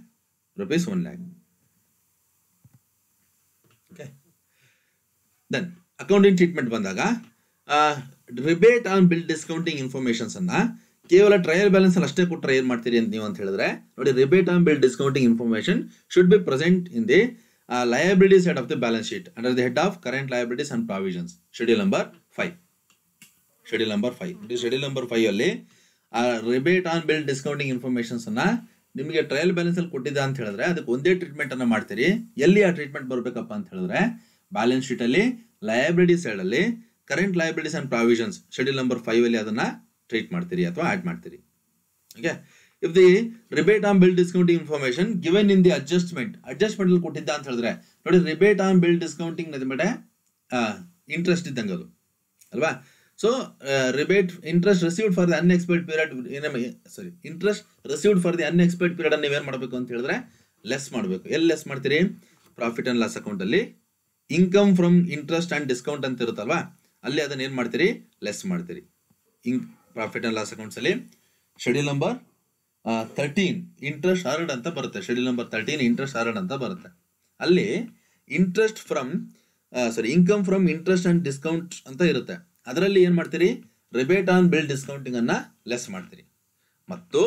rupees 1 lakh. Okay, then accounting treatment ಬಂದಾಗ rebate on bill discounting informations ಅನ್ನ ಕೇವಲ trial balance ಅಲ್ಲಿ ಅಷ್ಟೇ ಕೊಟ್ಟರೆ ಏನ್ ಮಾಡ್ತೀರಿ ಅಂತ ನೀವು ಅಂತ ಹೇಳಿದ್ರೆ ನೋಡಿ, rebate on bill discounting information should be present in the liability side of the balance sheet under the head of current liabilities and provisions, schedule number 5. Schedule number 5. Schedule number 5 ಅಲ್ಲಿ rebate on bill discounting informations ಅನ್ನ ನಿಮಗೆ trial balance ಅಲ್ಲಿ ಕೊಟ್ಟಿದ್ದ ಅಂತ ಹೇಳಿದ್ರೆ ಅದಕ್ಕೆ ಒಂದೇ treatment ಅನ್ನ ಮಾಡ್ತೀರಿ. ಎಲ್ಲಿ ಆ ಟ್ರೀಟ್ಮೆಂಟ್ ಬರಬೇಕಪ್ಪ ಅಂತ ಹೇಳಿದ್ರೆ ಬ್ಯಾಲೆನ್ಸ್ ಶೀಟ್ ಅಲ್ಲಿ ಲಯಬಿಲಿಟಿ ಸೈಡ್ ಅಲ್ಲಿ current liabilities and provisions schedule number 5 ಅಲ್ಲಿ ಅದನ್ನ ಟ್ರೀಟ್ ಮಾಡ್ತೀರಿ ಅಥವಾ ಆಡ್ ಮಾಡ್ತೀರಿ. Okay, if the rebate on bill discounting information given in the adjustment ಅಲ್ಲಿ ಕೊಟ್ಟಿದ್ದ ಅಂತ ಹೇಳಿದ್ರೆ ನೋಡಿ, ರಿಬೇಟ್ ಆನ್ ಬಿಲ್ ಡಿಸ್ಕೌಂಟಿಂಗ್ ಮೇಲೆ ಇಂಟ್ರೆಸ್ಟ್ ಇದ್ದಂಗೆ ಅದು ಅಲ್ವಾ. So rebate interest received for the unexpected period, interest received for the unexpected period ಅನ್ನು ನೀವೇನ್ ಮಾಡಬೇಕು ಅಂತ ಹೇಳಿದ್ರೆ ಲೆಸ್ ಮಾಡಬೇಕು. ಎಲ್ಲಿ ಲೆಸ್ ಮಾಡ್ತೀರಿ? ಪ್ರಾಫಿಟ್ ಅಂಡ್ ಲಾಸ್ ಅಕೌಂಟ್ ಅಲ್ಲಿ income from interest and discount ಅಂತ ಇರುತ್ತಲ್ವಾ, ಅಲ್ಲಿ ಅದನ್ನ ಏನ್ ಮಾಡ್ತೀರಿ? ಲೆಸ್ ಮಾಡ್ತೀರಿ. ಪ್ರಾಫಿಟ್ ಅಂಡ್ ಲಾಸ್ ಅಕೌಂಟ್ಸ್ ಅಲ್ಲಿ ಶೆಡ್ಯೂಲ್ ನಂಬರ್ 13 ಇಂಟ್ರೆಸ್ಟ್ ಅರ್ನ್ಡ್ ಅಂತ ಬರುತ್ತೆ. ಶೆಡ್ಯೂಲ್ ನಂಬರ್ 13 ಇಂಟ್ರೆಸ್ಟ್ ಅರ್ನ್ಡ್ ಅಂತ ಬರುತ್ತೆ. ಅಲ್ಲಿ interest from income from interest and discount ಅಂತ ಇರುತ್ತೆ. ಅದರಲ್ಲಿ ಏನ್ ಮಾಡ್ತೀರಿ? ರಿಬೇಟ್ ಆನ್ ಬಿಲ್ ಡಿಸ್ಕೌಂಟಿಂಗ್ ಅನ್ನ ಲೆಸ್ ಮಾಡ್ತೀರಿ. ಮತ್ತು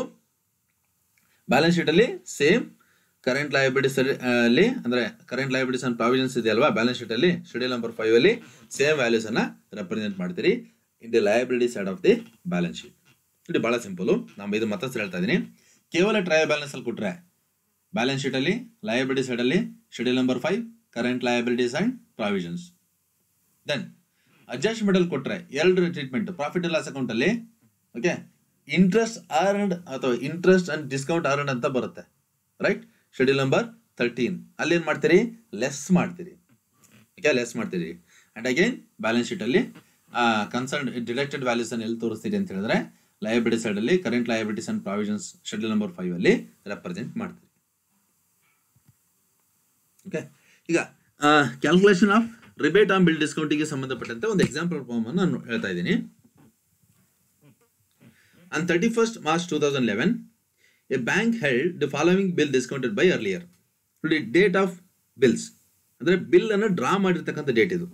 ಬ್ಯಾಲೆನ್ಸ್ ಶೀಟ್ ಅಲ್ಲಿ ಸೇಮ್ ಕರೆಂಟ್ ಲಯಬಿಲಿಟೀಸ್ ಅಲ್ಲಿ ಅಂದ್ರೆ ಕರೆಂಟ್ ಲಯಬಿಲಿಟೀಸ್ ಅಂಡ್ ಪ್ರಾವಿಷನ್ಸ್ ಇದೆ ಅಲ್ವಾ, ಬ್ಯಾಲೆನ್ಸ್ ಶೀಟ್ ಅಲ್ಲಿ ಶೆಡ್ಯೂಲ್ ನಂಬರ್ 5 ಅಲ್ಲಿ ಸೇಮ್ ವ್ಯಾಲ್ಯೂಸ್ ಅನ್ನ ರೆಪ್ರೆಸೆಂಟ್ ಮಾಡ್ತೀರಿ ಇನ್ the liability side of the balance sheet. ಇದು ಬಹಳ ಸಿಂಪಲ್. ನಾನು ಇದು ಮತ್ತಷ್ಟು ಹೇಳ್ತಾ ಇದ್ದೀನಿ. ಕೇವಲ ಟ್ರಯಲ್ ಬ್ಯಾಲೆನ್ಸ್ ಅಲ್ಲಿ ಕೊಟ್ರೆ ಬ್ಯಾಲೆನ್ಸ್ ಶೀಟ್ ಅಲ್ಲಿ ಲಯಬಿಲಿಟಿ ಸೈಡ್ ಅಲ್ಲಿ schedule number 5 current liabilities and provisions. Then adjustment ಅಲ್ಲಿ ಕೊಟ್ರೆ ಎರಡು treatment. Profit and loss account ಅಲ್ಲಿ ಓಕೆ ಇಂಟ್ರೆಸ್ಟ್ ಅರ್ನ್ಡ್ ಅಥವಾ ಇಂಟ್ರೆಸ್ಟ್ ಅಂಡ್ ಡಿಸ್ಕೌಂಟ್ ಅರ್ನ್ಡ್ ಅಂತ ಬರುತ್ತೆ, ರೈಟ್? ಶೆಡ್ಯೂಲ್ ನಂಬರ್ 13 ಅಲ್ಲಿ ಏನ್ ಮಾಡ್ತೀರಿ? ಲೆಸ್ ಮಾಡ್ತೀರಿ. ಓಕೆ, ಲೆಸ್ ಮಾಡ್ತೀರಿ. ಅಂಡ್ ಅಗೇನ್ ಬ್ಯಾಲೆನ್ಸ್ ಶೀಟ್ ಅಲ್ಲಿ ಕನ್ಸರ್ನ್ ಡಿಡಕ್ಟೆಡ್ ವ್ಯಾಲ್ಯೂಸ್ ಅನ್ನು ಎಲ್ಲಿ ತೋರಿಸ್ತೀರಿ ಅಂತ ಹೇಳಿದ್ರೆ ಲಯಬಿಲಿಟಿ ಸೈಡ್ ಅಲ್ಲಿ current liabilities and provisions schedule number 5 ಅಲ್ಲಿ ರೆಪ್ರೆಸೆಂಟ್ ಮಾಡ್ತೀರಿ. ಓಕೆ, ಈಗ calculation of rebate on bill discounting ಗೆ ಸಂಬಂಧಪಟ್ಟಂತೆ ಒಂದು ಎಕ್ಸಾಂಪಲ್ ಫಾರ್ಮ್ ಅನ್ನು ನಾನು ಹೇಳ್ತಾ ಇದ್ದೀನಿ. On 31st March 2011, a bank held the following bill discounted by earlier. The date of bills ಅಂದ್ರೆ ಬಿಲ್ ಅನ್ನು ಡ್ರಾ ಮಾಡಿರ್ತಕ್ಕಂಥ ಡೇಟ್ ಇದು.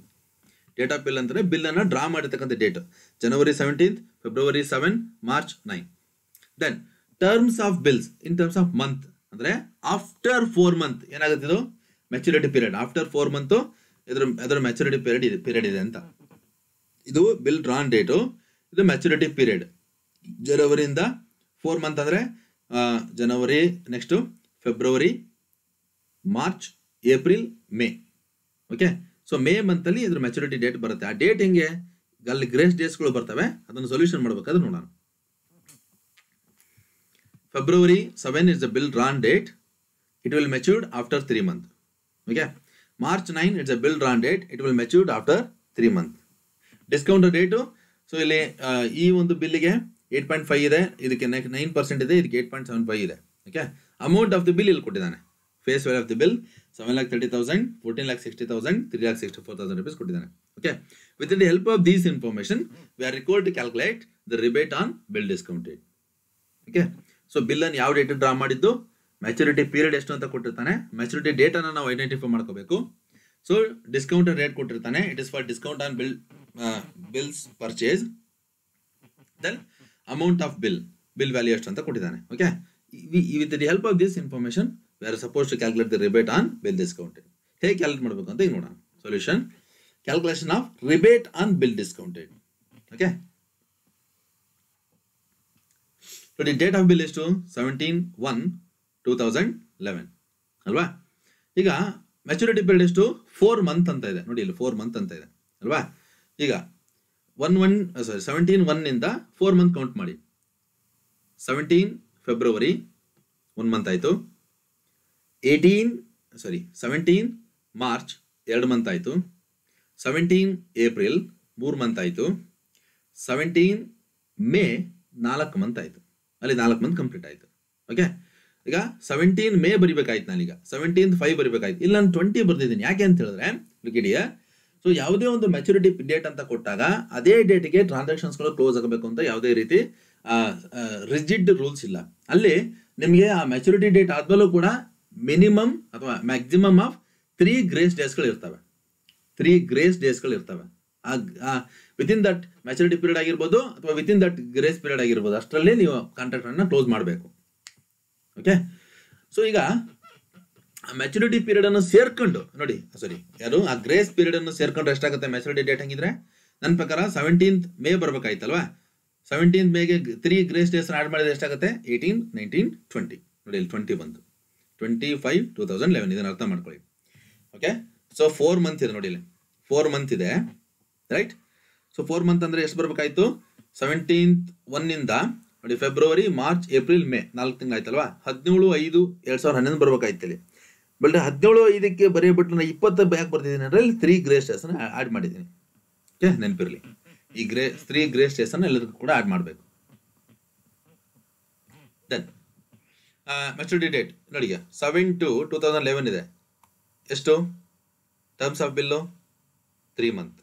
ಡೇಟ್ ಆಫ್ ಬಿಲ್ ಅಂದ್ರೆ ಬಿಲ್ ಅನ್ನು ಡ್ರಾ ಮಾಡಿರ್ತಕ್ಕಂಥ date January 17th, February 7, March 9. Then terms of bills in terms of month ಅಂದ್ರೆ after 4 month ಏನಾಗುತ್ತೆ? ಇದು ಮೆಚುರಿಟಿ ಪೀರಿಯಡ್. ಆಫ್ಟರ್ 4 ಮಂತ್ ಇದರ ಮೆಚುರಿಟಿ ಪೀರಿಯಡ್ ಇದೆ ಅಂತ. ಇದು ಬಿಲ್ ಡ್ರಾನ್ ಡೇಟು, ಇದು ಮೆಚುರಿಟಿ ಪೀರಿಯಡ್. ಜನವರಿಯಿಂದ 4 ಮಂತ್ ಅಂದ್ರೆ ಜನವರಿ, next February, March, April, May. Okay, so May month ಅಲ್ಲಿ ಇದ್ರ ಮೆಚುರಿಟಿ ಡೇಟ್ ಬರುತ್ತೆ. ಆ ಡೇಟ್ ಹೆಂಗೆ? ಅಲ್ಲಿ ಗ್ರೇಸ್ ಡೇಟ್ಸ್ಗಳು ಬರ್ತವೆ, ಅದನ್ನು ಸೊಲ್ಯೂಷನ್ ಮಾಡ್ಬೇಕಾದ್ರೆ ನೋಡೋಣ. February 7 is the bill drawn date. It will mature after 3 months. Okay. March 9 it's a bill drawn date. It will mature after 3 months. Discount date. So ಇಲ್ಲಿ ಈ ಒಂದು ಬಿಲ್ಗೆ 8.5 ಇದೆ, ಇದಕ್ಕೆ 9% ಇದೆ, ಇದಕ್ಕೆ 8.75 ಇದೆ. Okay, amount of the bill ಇಲ್ಲಿ ಕೊಟ್ಟಿದ್ದಾನೆ. Face value of the bill 7,30,000, 14,60,000, 3,64,000 rupees ಕೊಟ್ಟಿದ್ದಾನೆ. Okay, with the help of these information we are required to calculate the rebate on bill discount date. Okay, so bill ಅನ್ನು ಯಾವ date draw ಮಾಡಿದ್ದು, maturity period ಎಷ್ಟು ಅಂತ ಕೊಟ್ಟಿರ್ತಾನೆ, maturity date ಅನ್ನು ನಾವು identify ಮಾಡ್ಕೋಬೇಕು. ಸೊ ಡಿಸ್ಕೌಂಟ್ ರೇಟ್ ಕೊಟ್ಟಿರ್ತಾನೆ, it is for discount on bills purchase. Then amount of bill value ಎಷ್ಟು ಅಂತ ಕೊಟ್ಟಿದ್ದಾನೆ. Okay, with the help of this information we are suppose to calculate the rebate on bill discount. ಹೇಗೆ calculate ಮಾಡಬೇಕು ಅಂತ ಈಗ ನೋಡೋಣ. Solution: calculation of rebate on bill discounted. Okay, so the date of bill ಎಷ್ಟು? 17/1/2011 ಅಲ್ವಾ. ಈಗ maturity period ಎಷ್ಟು? 4 month ಅಂತ ಇದೆ ನೋಡಿ, ಇಲ್ಲಿ 4 ಮಂತ್ ಅಂತ ಇದೆ ಅಲ್ವಾ. ಈಗ 17/1 ನಿಂದ 4 ಮಂತ್ ಕೌಂಟ್ ಮಾಡಿ. 17 ಫೆಬ್ರವರಿ 1 ಮಂತ್ ಆಯ್ತು, 17 ಮಾರ್ಚ್ 2 ಮಂತ್ ಆಯ್ತು, 17 ಏಪ್ರಿಲ್ 3 ಮಂತ್ ಆಯ್ತು, 17 ಮೇ 4 ಮಂತ್ ಆಯ್ತು. ಅಲ್ಲಿ 4 ಮಂತ್ ಕಂಪ್ಲೀಟ್ ಆಯ್ತು. ಓಕೆ, ಈಗ 17 ಮೇ ಬರಿಬೇಕಾಯ್ತು, ನಾನೀಗ 17/5 ಬರಿಬೇಕಾಯ್ತು, ಇಲ್ಲಿ ನಾನು 20 ಬರ್ದಿದ್ದೀನಿ. ಯಾಕೆ ಅಂತ ಹೇಳಿದ್ರೆ ಲಿಕ್ವಿಡಿಯ ಸೊ ಯಾವುದೇ ಒಂದು ಮೆಚುರಿಟಿ ಡೇಟ್ ಅಂತ ಕೊಟ್ಟಾಗ ಅದೇ ಡೇಟ್ಗೆ ಟ್ರಾನ್ಸಾಕ್ಷನ್ಸ್ಗಳು ಕ್ಲೋಸ್ ಆಗಬೇಕು ಅಂತ ಯಾವುದೇ ರೀತಿ ರಿಜಿಡ್ ರೂಲ್ಸ್ ಇಲ್ಲ. ಅಲ್ಲಿ ನಿಮಗೆ ಆ ಮೆಚುರಿಟಿ ಡೇಟ್ ಆದ್ಮೇಲೂ ಕೂಡ ಮಿನಿಮಮ್ ಅಥವಾ ಮ್ಯಾಕ್ಸಿಮಮ್ ಆಫ್ 3 ಗ್ರೇಸ್ ಡೇಸ್ಗಳು ಇರ್ತವೆ. 3 ಗ್ರೇಸ್ ಡೇಸ್ಗಳು ಇರ್ತವೆ. ವಿತಿನ್ ದಟ್ ಮೆಚುರಿಟಿ ಪೀರಿಯಡ್ ಆಗಿರ್ಬೋದು ಅಥವಾ ವಿತಿನ್ ದಟ್ ಗ್ರೇಸ್ ಪೀರಿಯಡ್ ಆಗಿರ್ಬೋದು, ಅಷ್ಟರಲ್ಲಿ ನೀವು ಕಾಂಟ್ರಾಕ್ಟ್ ಅನ್ನ ಕ್ಲೋಸ್ ಮಾಡಬೇಕು. ಓಕೆ, ಸೊ ಈಗ ಮೆಚುರಿಟಿ ಪೀರಿಯಡ್ ಅನ್ನು ಸೇರ್ಕೊಂಡು ನೋಡಿ, ಸಾರಿ ಯಾರು ಆ ಗ್ರೇಸ್ ಪೀರಿಯಡ್ ಅನ್ನು ಸೇರ್ಕೊಂಡ್ರೆ ಎಷ್ಟಾಗುತ್ತೆ ಮೆಚುರಿಟಿ ಡೇಟ್ ಹಂಗಿದ್ರೆ? ನನ್ನ ಪ್ರಕಾರ 17th ಮೇ ಬರ್ಬೇಕಾಯ್ತಲ್ವಾ, 17th ಮೇಗೆ 3 ಗ್ರೇಸ್ ಡೇಸ್ ಆಡ್ ಮಾಡಿದ್ರೆ ಎಷ್ಟಾಗುತ್ತೆ? 18, 19, 20. ನೋಡಿ ಇಲ್ಲಿ 20 ಬಂತು. 25/2011 ಇದನ್ನ ಅರ್ಥ ಮಾಡ್ಕೊಳ್ಳಿ. ಓಕೆ, ಸೊ 4 ಮಂತ್ ಇದೆ ನೋಡಿ, ಇಲ್ಲಿ 4 ಮಂತ್ ಇದೆ, ರೈಟ್? ಸೊ 4 ಮಂತ್ ಅಂದ್ರೆ ಎಷ್ಟು ಬರ್ಬೇಕಾಯ್ತು? 17th 1 ಇಂದ ನೋಡಿ ಫೆಬ್ರವರಿ, ಮಾರ್ಚ್, ಏಪ್ರಿಲ್, ಮೇ 4 ತಿಂಗಳು ಆಯ್ತಲ್ವಾ? 17/5/2011 ಬರ್ಬೇಕಾಯ್ತು ಇಲ್ಲಿ. ಬಟ್ 17/5ಕ್ಕೆ ಬರೆಯಬಿಟ್ಟು ನಾನು 20 ಯಾಕೆ ಬರ್ತಿದ್ದೀನಿ ಅಂದ್ರೆ ಇಲ್ಲಿ 3 ಗ್ರೇಸ್ ಡೇಸ್ ಅನ್ನ ಆಡ್ ಮಾಡಿದ್ದೀನಿ. ಓಕೆ, ನೆನಪಿರಲಿ, ಈ 3 ಗ್ರೇಸ್ ಡೇಸ್ ಅನ್ನ ಎಲ್ಲರಿಗೂ ಕೂಡ ಆಡ್ ಮಾಡಬೇಕು. ದೆನ್ ಮೆಚುರಿಟಿ ಡೇಟ್ ನೋಡಿ, 7/2/2011 ಇದೆ. ಎಷ್ಟು terms of bill? 3 month.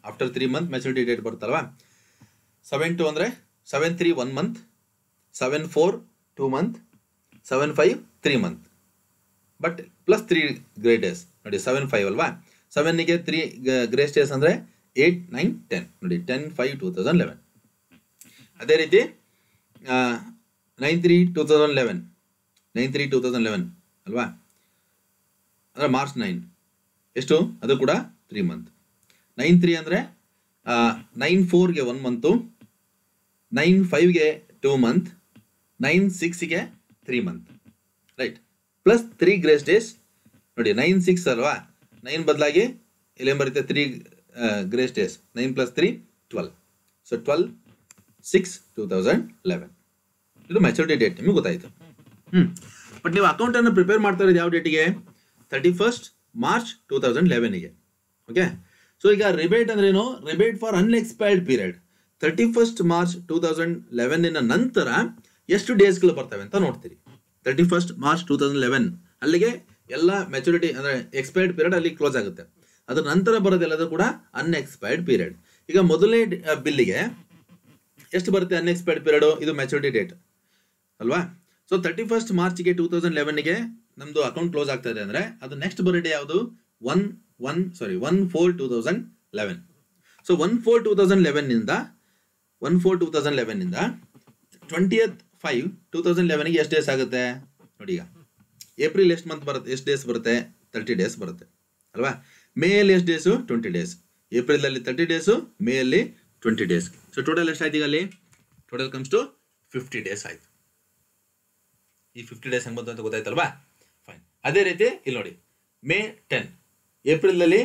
After 3 month maturity date ಬರುತ್ತಲ್ವಾ? 7/2 ಅಂದ್ರೆ 7/3 1 month, 7/4 2 month, 7/5 3 month, but plus 3 grace days ನೋಡಿ. 7/5 ಅಲ್ವಾ? 7ಗೆ 3 ಗ್ರೇಸ್ ಡೇಸ್ ಅಂದ್ರೆ 8, 9, 10 ನೋಡಿ. 10/5/2011. ಅದೇ ರೀತಿ 9/3/2011 9/3/2011 ಅಲ್ವಾ? ಅಂದ್ರೆ ಮಾರ್ಚ್ 9 ಎಷ್ಟು? ಅದು ಕೂಡ 3 ಮಂತ್. 9/3 ಅಂದ್ರೆ 9/4ಗೆ 1 ಮಂತು, 9/5ಗೆ 2 ಮಂತ್, 9/6ಗೆ 3 month, right? Plus 3 grace days ನೋಡಿ. 9/6 ಅಲ್ವಾ? 9 ಬದಲಾಗಿ ಇಲ್ಲಿ ಬರುತ್ತೆ 3 ಗ್ರೇಸ್ ಡೇಸ್. 9 + 3 12. ಸೊ 12/6/2011 ಇದು ಮೆಚುರಿಟಿ ಡೇಟ್. ನಿಮಗೆ ಗೊತ್ತಾಯ್ತು. ಬಟ್ ನೀವು ಅಕೌಂಟ್ ಅನ್ನು ಪ್ರಿಪೇರ್ ಮಾಡ್ತಾ ಇರೋದು ಯಾವ ಡೇಟಿಗೆ? 31st ಮಾರ್ಚ್ 2011ಗೆ. ಓಕೆ, ಸೊ ಈಗ ರಿಬೇಟ್ ಅಂದ್ರೆ ಏನು? Rebate for unexpired period 31st March 2011 ನಂತರ ಎಷ್ಟು ಡೇಸ್ಗಳು ಬರ್ತವೆ ಅಂತ ನೋಡ್ತೀರಿ. 31st ಮಾರ್ಚ್ 2011 ಅಲ್ಲಿಗೆ ಎಲ್ಲ ಮೆಚುರಿಟಿ ಅಂದ್ರೆ ಎಕ್ಸ್ಪೈರ್ಡ್ ಪೀರಿಯಡ್ ಅಲ್ಲಿ ಕ್ಲೋಸ್ ಆಗುತ್ತೆ. ಅದ್ರ ನಂತರ ಬರೋದೆಲ್ಲದು ಕೂಡ ಅನ್ಎಕ್ಸ್ಪೈರ್ಡ್ ಪೀರಿಯಡ್. ಈಗ ಮೊದಲನೇ ಬಿಲ್ಲಿಗೆ ಎಷ್ಟು ಬರುತ್ತೆ ಅನ್ಎಕ್ಸ್ಪೈರ್ಡ್ ಪೀರಿಯಡ್? ಇದು ಮೆಚುರಿಟಿ ಡೇಟ್ ಅಲ್ವಾ? ಸೊ 31st ಮಾರ್ಚ್ಗೆ 2011ಗೆ ನಮ್ದು ಅಕೌಂಟ್ ಕ್ಲೋಸ್ ಆಗ್ತಾ ಇದೆ ಅಂದ್ರೆ ಅದು ನೆಕ್ಸ್ಟ್ ಬರೋ ಡೇ ಯಾವುದು? 1/4/2011. ಸೊ 1/4/2011 ನಿಂದ 20th/5/2011ಗೆ ಎಷ್ಟು ಡೇಸ್ ಆಗುತ್ತೆ ನೋಡಿ. ಈಗ ಏಪ್ರಿಲ್ ಎಷ್ಟು ಮಂತ್ ಬರುತ್ತೆ? ಎಷ್ಟು ಡೇಸ್ ಬರುತ್ತೆ? 30 ಡೇಸ್ ಬರುತ್ತೆ ಅಲ್ವಾ? ಮೇ ಅಲ್ಲಿ ಎಷ್ಟು ಡೇಸು? 20 ಡೇಸ್. ಏಪ್ರಿಲ್ ಅಲ್ಲಿ 30 ಡೇಸು, ಮೇ ಅಲ್ಲಿ 20 ಡೇಸ್. ಸೊ ಟೋಟಲ್ ಎಷ್ಟಾಯ್ತು? ಈಗ ಅಲ್ಲಿ ಟೋಟಲ್ ಕಮ್ಸ್ ಟು 50 ಡೇಸ್ ಆಯ್ತು. ಈ 50 ಡೇಸ್ ಹೆಂಗ್ ಬಂತು ಅಂತ ಗೊತ್ತಾಯ್ತಲ್ವಾ? ಫೈನ್. ಅದೇ ರೀತಿ ಇಲ್ಲಿ ನೋಡಿ, ಮೇ 10, ಏಪ್ರಿಲ್ ಅಲ್ಲಿ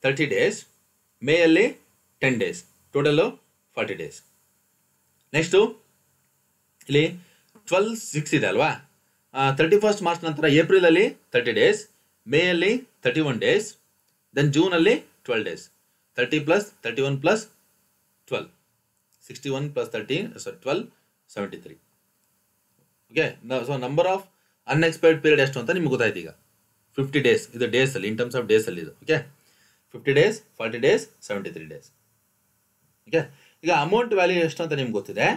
30 ಡೇಸ್, ಮೇ ಅಲ್ಲಿ 10 ಡೇಸ್, ಟೋಟಲ್ 40 ಡೇಸ್. ನೆಕ್ಸ್ಟು ಇಲ್ಲಿ 12/6 ಇದೆ ಅಲ್ವಾ? 31st ಮಾರ್ಚ್ ನಂತರ ಏಪ್ರಿಲ್ ಅಲ್ಲಿ 30 ಡೇಸ್, ಮೇ ಅಲ್ಲಿ 31 ಡೇಸ್, ದೆನ್ ಜೂನ್ ಅಲ್ಲಿ 12 days. 30 + 31 + 12 61 + 13 12 73. Okay, so number of unexpired period ಎಷ್ಟು ಅಂತ ನಿಮ್ಗೆ ಗೊತ್ತಾಯ್ತು. ಈಗ 50 ಡೇಸ್ ಇದು ಡೇಸ್ ಅಲ್ಲಿ, ಇನ್ ಟರ್ಮ್ಸ್ ಆಫ್ ಡೇಸ್ ಅಲ್ಲಿ ಇದು. Okay, 50 days, 40 days, 73 days. Okay, ಈಗ ಅಮೌಂಟ್ ವ್ಯಾಲ್ಯೂ ಎಷ್ಟು ಅಂತ ನಿಮ್ಗೆ ಗೊತ್ತಿದೆ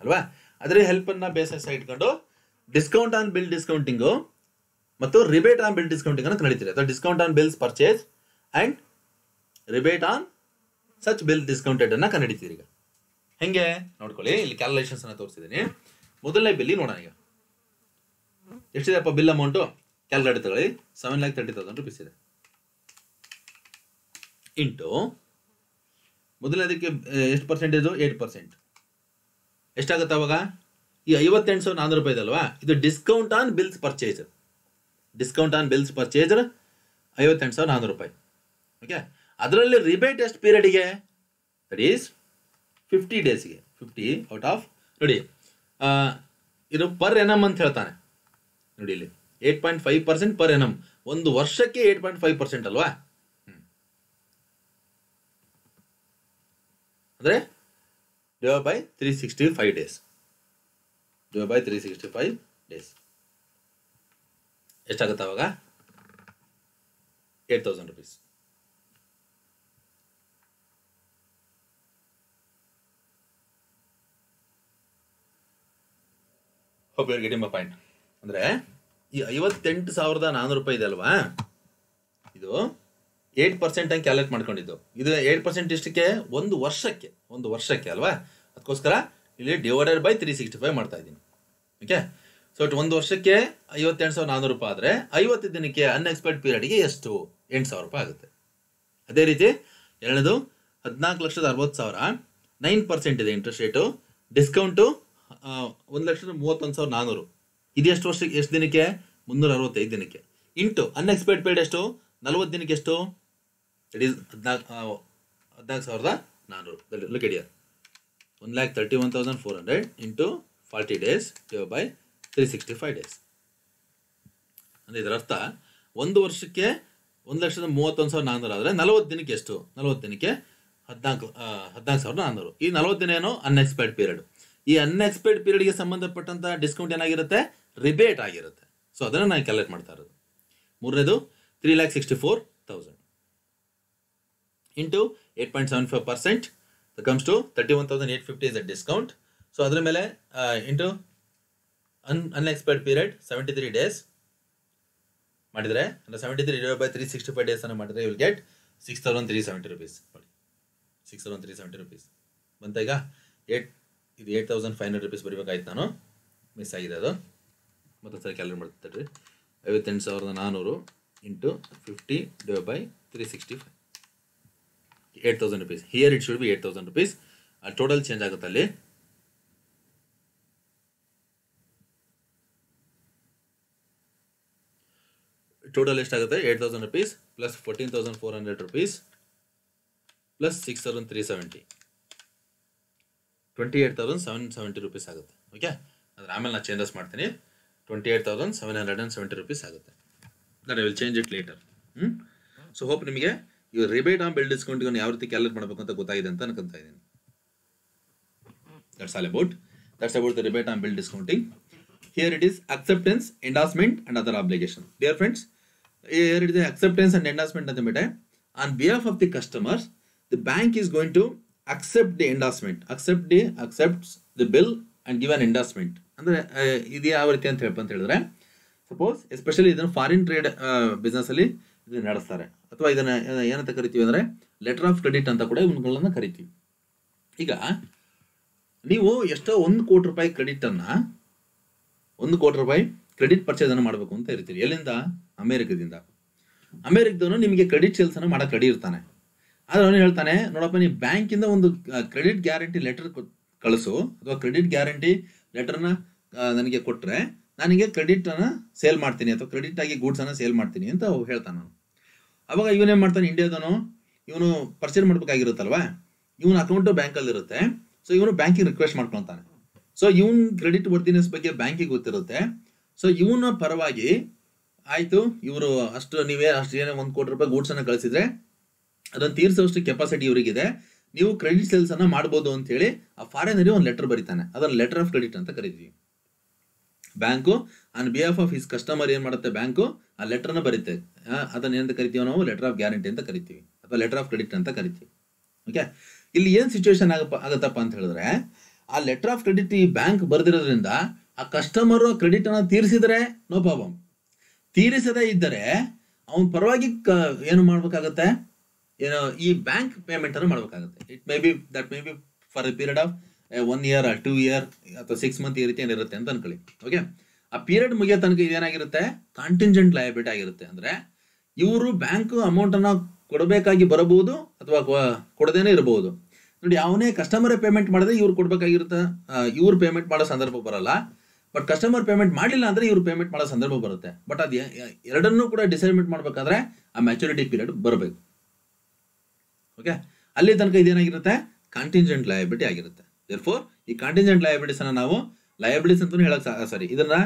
ಅಲ್ವಾ? ಅದರ ಹೆಲ್ಪ್ ಅನ್ನ ಬೇಸಿಸ್ ಇಟ್ಕೊಂಡು ಡಿಸ್ಕೌಂಟ್ ಆನ್ ಬಿಲ್ ಡಿಸ್ಕೌಂಟಿಂಗು ಮತ್ತು ರಿಬೇಟ್ ಆನ್ ಬಿಲ್ ಡಿಸ್ಕೌಂಟಿಂಗ್ ಅನ್ನು ಕರೀತೀರಿ. ಅಥವಾ discount on bills purchase and rebate on such bill discounted ಅನ್ನ ಕಂಡುಹಿಡಿತೀರಿ. ಈಗ ಹೆಂಗೆ ನೋಡ್ಕೊಳ್ಳಿ, ಇಲ್ಲಿ ಕ್ಯಾಲ್ಕುಲೇಷನ್ಸ್ ಅನ್ನ ತೋರಿಸಿದ್ದೀನಿ. ಮೊದಲನೇ ಬಿಲ್ಲಿ ನೋಡೋಣ. ಈಗ ಎಷ್ಟಿದೆಪ್ಪ ಬಿಲ್ ಅಮೌಂಟು? ಕ್ಯಾಲ್ಕುಲೇಟರ್ ತಗೊಳ್ಳಿ. 7,30,000 ರೂಪೀಸ್ ಇದೆ. ಇಂಟು ಮೊದಲನೇದಕ್ಕೆ ಎಷ್ಟು ಪರ್ಸೆಂಟೇಜು? 8%. ಎಷ್ಟಾಗುತ್ತೆ ಅವಾಗ? ಈ 58,400 ರೂಪಾಯಿ ಇದಲ್ವಾ, ಇದು discount on bills purchase. Discount on bills purchase 58,400 ರೂಪಾಯಿ. ಓಕೆ, ಅದರಲ್ಲಿ ರಿಬೇಟ್ ಎಷ್ಟು ಪೀರಿಯಡ್ಗೆ? ದಟ್ ಈಸ್ 50 ಡೇಸ್ಗೆ. 50 ಔಟ್ ಆಫ್ ನೋಡಿ, ಇದು ಪರ್ ಎನಮ್ ಅಂತ ಹೇಳ್ತಾನೆ ನೋಡಿ. ಇಲ್ಲಿ 8.5% ಪರ್ ಎನಮ್. ಒಂದು ವರ್ಷಕ್ಕೆ 8.5% ಅಲ್ವಾ? ಅಂದ್ರೆ divide by 365 days. Divide by 365 days ಎಷ್ಟಾಗುತ್ತೆ ಅವಾಗ 8,000 rupees. Hope you are getting my point. ಅಂದರೆ ಈ 58,400 ರೂಪಾಯಿ ಇದೆ ಅಲ್ವಾ, ಇದು 8% ಹಂಗೆ ಕ್ಯಾಲ್ಕುಲೇಟ್ ಮಾಡ್ಕೊಂಡಿದ್ದು. ಇದು 8% ಇಷ್ಟಕ್ಕೆ ಒಂದು ವರ್ಷಕ್ಕೆ ಅಲ್ವಾ, ಅದಕ್ಕೋಸ್ಕರ ಇಲ್ಲಿ ಡಿವೈಡೆಡ್ ಬೈ 365 ಮಾಡ್ತಾ ಇದ್ದೀನಿ. ಓಕೆ, ಸೊ ಒಂದು ವರ್ಷಕ್ಕೆ 58,400 ರೂಪಾಯಿ ಆದರೆ 50 ದಿನಕ್ಕೆ ಅನ್ಎಕ್ಸ್ಪೆಕ್ಟೆಡ್ ಪೀರಿಯಡ್ಗೆ ಎಷ್ಟು? 8,000 ರೂಪಾಯಿ ಆಗುತ್ತೆ. ಅದೇ ರೀತಿ ಎರಡನೇದು 14,60,000 9% ಇದೆ ಇಂಟ್ರೆಸ್ಟ್ ರೇಟು, ಡಿಸ್ಕೌಂಟು 1,31,400. ಇದು ಎಷ್ಟು ವರ್ಷಕ್ಕೆ, ಎಷ್ಟು ದಿನಕ್ಕೆ? 365 ದಿನಕ್ಕೆ. ಇಂಟು ಅನ್ಎಕ್ಸ್ಪೆಕ್ಟೆಡ್ ಪೀರಿಯಡ್ ಎಷ್ಟು? 40 ದಿನಕ್ಕೆ ಎಷ್ಟು? It is 14,400. Look at here, 1,31,400 into 40 days divide by 365 days. ಅಂದರೆ ಇದರ ಅರ್ಥ ಒಂದು ವರ್ಷಕ್ಕೆ 1,31,400 ಆದರೆ 40 ದಿನಕ್ಕೆ ಎಷ್ಟು? 40 ದಿನಕ್ಕೆ 14,400. ಈ 40 ದಿನ ಏನೋ ಅನ್ಎಕ್ಸ್ಪೆಕ್ಟೆಡ್ ಪೀರಿಯಡ್. ಈ ಅನ್ಎಕ್ಸ್ಪೆಕ್ಟೆಡ್ ಪೀರಿಯಡ್ಗೆ ಸಂಬಂಧಪಟ್ಟಂಥ ಡಿಸ್ಕೌಂಟ್ ಏನಾಗಿರುತ್ತೆ? ರಿಬೇಟ್ ಆಗಿರುತ್ತೆ. ಸೊ ಅದನ್ನು ನಾನು ಕ್ಯಾಲ್ಕುಲೇಟ್ ಮಾಡ್ತಾ ಇರೋದು. ಮೂರನೇದು 3,64,000 into 8.75%, that comes to 31,850 is a discount. So ಅದರ ಮೇಲೆ ಇಂಟು ಅನ್ಎಕ್ಸ್ಪೆಕ್ಟೆಡ್ ಪೀರಿಯಡ್ 73 days ಮಾಡಿದರೆ, ಅಂದರೆ 73 ಡಿವೈಡ್ ಬೈ 365 days ಅನ್ನು ಮಾಡಿದರೆ ಯು ವಿಲ್ ಗೆಟ್ 6,370 rupees. ನೋಡಿ, 6,370 rupees ಬಂತ. ಈಗ ಇದು 8,500 rupees ಬರೀಬೇಕಾಯ್ತು, ನಾನು ಮಿಸ್ ಆಗಿದೆ ಅದು. ಮತ್ತೊಂದು ಸರಿ ಕ್ಯಾಲ್ಕುಲೇಟ್ ಮಾಡ್ತಿದ್ರಿ. 58,400 into 50 divide by 365, 8,000 rupees. Here it should be 8,000 rupees. Total change ಆಗುತ್ತೆ ಅಲ್ಲಿ. ಟೋಟಲ್ ಎಷ್ಟಾಗುತ್ತೆ? 8,000 rupees plus 14,400 rupees plus 6,370, 28,770 rupees ಆಗುತ್ತೆ. ಓಕೆ, ಅದ್ರ ಆಮೇಲೆ ನಾನು ಚೇಂಜಸ್ ಮಾಡ್ತೀನಿ. 28,770 rupees ಆಗುತ್ತೆ. That I will change it later. So hope ನಿಮಗೆ ಈ ರಿಬೇಟ್ ಆನ್ ಬಿಲ್ ಡಿಸ್ಕೌಂಟ್ಗೆ ಯಾವ ರೀತಿ ಕ್ಯಾಲ್ಕುಲೇಟ್ ಮಾಡಬೇಕು ಅಂತ ಗೊತ್ತಾಗಿದೆ ಅಂತ ಅನ್ಕೊಂತ ಇದ್ದೀನಿ. That's all about. That's about the rebate on bill discounting. Here it is acceptance, endorsement and other obligation. Dear friends, here it is acceptance and endorsement ಅಂತ ಬಿಟ್ಟೆ. On behalf of the customers, the bank is going to accept the endorsement, accepts the bill and give an endorsement. ಅಂದರೆ ಇದು ಯಾವ ರೀತಿ ಅಂತ ಹೇಳಿದ್ರೆ, suppose especially ಇದನ್ನು foreign trade business ಅಲ್ಲಿ ಇದನ್ನ ನಡೆಸ್ತಾರೆ, ಅಥವಾ ಇದನ್ನ ಏನಂತ ಕರಿತೀವಿ ಅಂದರೆ ಲೆಟರ್ ಆಫ್ ಕ್ರೆಡಿಟ್ ಅಂತ ಕೂಡ ಇವುಗಳನ್ನ ಕರಿತೀವಿ. ಈಗ ನೀವು ಎಷ್ಟೋ 1 ಕೋಟಿ ರೂಪಾಯಿ ಕ್ರೆಡಿಟ್ ಅನ್ನ 1 ಕೋಟಿ ರೂಪಾಯಿ ಕ್ರೆಡಿಟ್ ಪರ್ಚೇಸ್ ಅನ್ನು ಮಾಡಬೇಕು ಅಂತ ಇರ್ತೀರಿ. ಎಲ್ಲಿಂದ? ಅಮೆರಿಕದಿಂದ. ಅಮೆರಿಕದವನು ನಿಮಗೆ ಕ್ರೆಡಿಟ್ ಸೇಲ್ಸ್ ಅನ್ನು ಮಾಡಕ್ಕೆ ರೆಡಿ ಇರ್ತಾನೆ. ಆದ್ರೆ ಅವನು ಹೇಳ್ತಾನೆ, ನೋಡಪ್ಪ ನೀವು ಬ್ಯಾಂಕಿಂದ ಒಂದು ಕ್ರೆಡಿಟ್ ಗ್ಯಾರಂಟಿ ಲೆಟರ್ ಕಳಿಸು, ಅಥವಾ ಕ್ರೆಡಿಟ್ ಗ್ಯಾರಂಟಿ ಲೆಟರ್ನ ನನಗೆ ಕೊಟ್ಟರೆ ನನಗೆ ಕ್ರೆಡಿಟ್ ಅನ್ನ ಸೇಲ್ ಮಾಡ್ತೀನಿ, ಅಥವಾ ಕ್ರೆಡಿಟ್ ಆಗಿ ಗೂಡ್ಸ್ ಅನ್ನ ಸೇಲ್ ಮಾಡ್ತೀನಿ ಅಂತ ಹೇಳ್ತಾನೆ ನಾನು. ಅವಾಗ ಇವನೇನು ಮಾಡ್ತಾನೆ, ಇಂಡಿಯಾದವನು ಇವನು ಪರ್ಚೇಸ್ ಮಾಡ್ಬೇಕಾಗಿರುತ್ತಲ್ವಾ, ಇವನ ಅಕೌಂಟು ಬ್ಯಾಂಕಲ್ಲಿ ಇರುತ್ತೆ. ಸೊ ಇವನು ಬ್ಯಾಂಕಿಗೆ ರಿಕ್ವೆಸ್ಟ್ ಮಾಡ್ಕೊಳ್ತಾನೆ. ಸೊ ಇವನ್ ಕ್ರೆಡಿಟ್ ವರ್ದಿನೆಸ್ ಬಗ್ಗೆ ಬ್ಯಾಂಕಿಗೆ ಗೊತ್ತಿರುತ್ತೆ. ಸೊ ಇವನ ಪರವಾಗಿ ಆಯ್ತು, ಇವರು ನೀವೇ ಏನೇ 1 ಕೋಟಿ ರೂಪಾಯಿ ಗೂಡ್ಸ್ ಅನ್ನ ಕಳಿಸಿದ್ರೆ ಅದನ್ನು ತೀರಿಸೋಷ್ಟು ಕೆಪಾಸಿಟಿ ಇವರಿಗಿದೆ, ನೀವು ಕ್ರೆಡಿಟ್ ಸೇಲ್ಸ್ ಅನ್ನ ಮಾಡ್ಬೋದು ಅಂತ ಹೇಳಿ ಆ ಫಾರಿನರಿಗೆ ಒಂದು ಲೆಟರ್ ಬರೀತಾನೆ. ಅದನ್ನ ಲೆಟರ್ ಆಫ್ ಕ್ರೆಡಿಟ್ ಅಂತ ಕರಿತೀವಿ. Bank on behalf of his customer ಏನ್ ಮಾಡುತ್ತೆ, ಬ್ಯಾಂಕು ಆ ಲೆಟರ್ನ ಬರೀತೆ. ಅದನ್ನ ಏನಂತ ಕರಿತೀವಿ ನಾವು? ಲೆಟರ್ ಆಫ್ ಗ್ಯಾರಂಟಿ ಅಂತ ಕರಿತೀವಿ, ಅಥವಾ ಲೆಟರ್ ಆಫ್ ಕ್ರೆಡಿಟ್ ಅಂತ ಕರಿತೀವಿ. ಓಕೆ, ಇಲ್ಲಿ ಏನ್ ಸಿಚುವೇಶನ್ ಆಗತ್ತಪ್ಪ ಅಂತ ಹೇಳಿದ್ರೆ, ಆ ಲೆಟರ್ ಆಫ್ ಕ್ರೆಡಿಟ್ ಈ ಬ್ಯಾಂಕ್ ಬರ್ದಿರೋದ್ರಿಂದ ಆ ಕಸ್ಟಮರ್ ಕ್ರೆಡಿಟ್ ಅನ್ನ ತೀರಿಸಿದ್ರೆ ನೋ ಪ್ರಾಬ್ಲಮ್, ತೀರಿಸದೇ ಇದ್ದರೆ ಅವನ ಪರವಾಗಿ ಏನು ಮಾಡ್ಬೇಕಾಗತ್ತೆ, ಏನೋ ಈ ಬ್ಯಾಂಕ್ ಪೇಮೆಂಟ್ ಅನ್ನು ಮಾಡ್ಬೇಕಾಗುತ್ತೆ. That may be for A period of 1 year or 2 year ಅಥವಾ 6 months ಈ ರೀತಿ ಏನಿರುತ್ತೆ ಅಂತ ಅನ್ಕೊಳ್ಳಿ. ಓಕೆ, ಆ ಪೀರಿಯಡ್ ಮುಗಿಯೋ ತನಕ ಇದೇನಾಗಿರುತ್ತೆ, ಕಾಂಟಿಂಜೆಂಟ್ ಲಯಬಿಲಿಟಿ ಆಗಿರುತ್ತೆ. ಅಂದ್ರೆ ಇವರು ಬ್ಯಾಂಕ್ ಅಮೌಂಟ್ ಅನ್ನ ಕೊಡಬೇಕಾಗಿ ಬರಬಹುದು ಅಥವಾ ಕೊಡದೇನೆ ಇರಬಹುದು. ನೋಡಿ, ಅವನೇ ಕಸ್ಟಮರ್ ಪೇಮೆಂಟ್ ಮಾಡಿದ್ರೆ ಇವ್ರು ಕೊಡ್ಬೇಕಾಗಿರುತ್ತೆ, ಇವ್ರು ಪೇಮೆಂಟ್ ಮಾಡೋ ಸಂದರ್ಭ ಬರಲ್ಲ. ಬಟ್ ಕಸ್ಟಮರ್ ಪೇಮೆಂಟ್ ಮಾಡಿಲ್ಲ ಅಂದ್ರೆ ಇವ್ರು ಪೇಮೆಂಟ್ ಮಾಡೋ ಸಂದರ್ಭ ಬರುತ್ತೆ. ಬಟ್ ಅದು ಎರಡನ್ನೂ ಕೂಡ ಡಿಸೈಡ್ಮೆಂಟ್ ಮಾಡ್ಬೇಕಾದ್ರೆ ಆ ಮ್ಯಾಚುರಿಟಿ ಪೀರಿಯಡ್ ಬರಬೇಕು. ಓಕೆ, ಅಲ್ಲಿ ತನಕ ಇದೇನಾಗಿರುತ್ತೆ, ಕಾಂಟಿಂಜೆಂಟ್ ಲಯಬಿಲಿಟಿ ಆಗಿರುತ್ತೆ. ದೇರ್ಫೋರ್ ಈ ಕಾಂಟಿಂಜೆಂಟ್ ಲಯಬಿಲಿಟೀಸ್ ಅನ್ನ ನಾವು ಲಯಬಿಲಿಟೀಸ್ ಅಂತ ಹೇಳಕ್ ಇದನ್ನ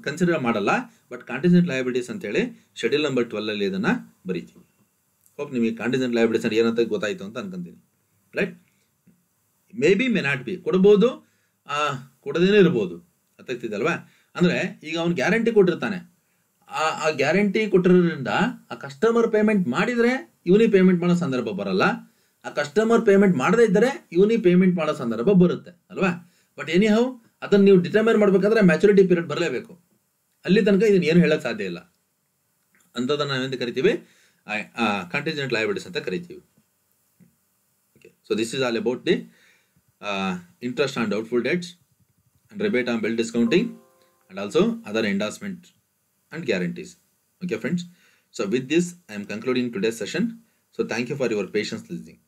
ಕನ್ಸಿಡರ್ ಮಾಡಲ್ಲ, ಬಟ್ ಕಾಂಟಿಂಜೆಂಟ್ ಲಯಬಿಲಿಟೀಸ್ ಅಂತ ಹೇಳಿ ಶೆಡ್ಯೂಲ್ ನಂಬರ್ 12 ಅಲ್ಲಿ ಇದನ್ನ ಬರೀತೀವಿ. ಹೋಪ್ ನಿಮಗೆ ಕಾಂಟಿಂಜೆಂಟ್ ಲಯಬಿಲಿಟೀಸ್ ಏನಂತ ಗೊತ್ತಾಯ್ತು ಅಂತ ಅನ್ಕೊಂತೀನಿ. Right, may be may not be, ಕೊಡಬಹುದು, ಕೊಡದೇನೆ ಇರಬಹುದು. ಅರ್ಥಾಗ್ತಿದಲ್ವಾ? ಅಂದ್ರೆ ಈಗ ಅವ್ನು ಗ್ಯಾರಂಟಿ ಕೊಟ್ಟಿರ್ತಾನೆ, ಆ ಗ್ಯಾರಂಟಿ ಕೊಟ್ಟಿರೋದ್ರಿಂದ ಆ ಕಸ್ಟಮರ್ ಪೇಮೆಂಟ್ ಮಾಡಿದ್ರೆ ಇವನಿಗೆ ಪೇಮೆಂಟ್ ಮಾಡೋ ಸಂದರ್ಭ ಬರಲ್ಲ, ಆ ಕಸ್ಟಮರ್ ಪೇಮೆಂಟ್ ಮಾಡದೇ ಇದ್ದರೆ ಇವನಿಗೆ ಪೇಮೆಂಟ್ ಮಾಡೋ ಸಂದರ್ಭ ಬರುತ್ತೆ ಅಲ್ವಾ? ಬಟ್ ಎನಿ ಹೌ ಅದನ್ನು ನೀವು ಡಿಟರ್ಮೈನ್ ಮಾಡಬೇಕಾದ್ರೆ ಮ್ಯಾಚುರಿಟಿ ಪೀರಿಯಡ್ ಬರಲೇಬೇಕು. ಅಲ್ಲಿ ತನಕ ಇದನ್ನ ಏನು ಹೇಳಕ್ ಸಾಧ್ಯ ಇಲ್ಲ. ಅಂಥದ್ದನ್ನು ನಾವೆಂತ ಕರಿತೀವಿ? ಕಂಟಿಂಜೆಂಟ್ ಲಯಬಿಲಿಟೀಸ್ ಅಂತ ಕರಿತೀವಿ. Okay, so this is all about the interest on doubtful debts and rebate on bill discounting and also other endorsement and guarantees. Okay friends, so with this I am concluding today's session. So thank you for your patience listening.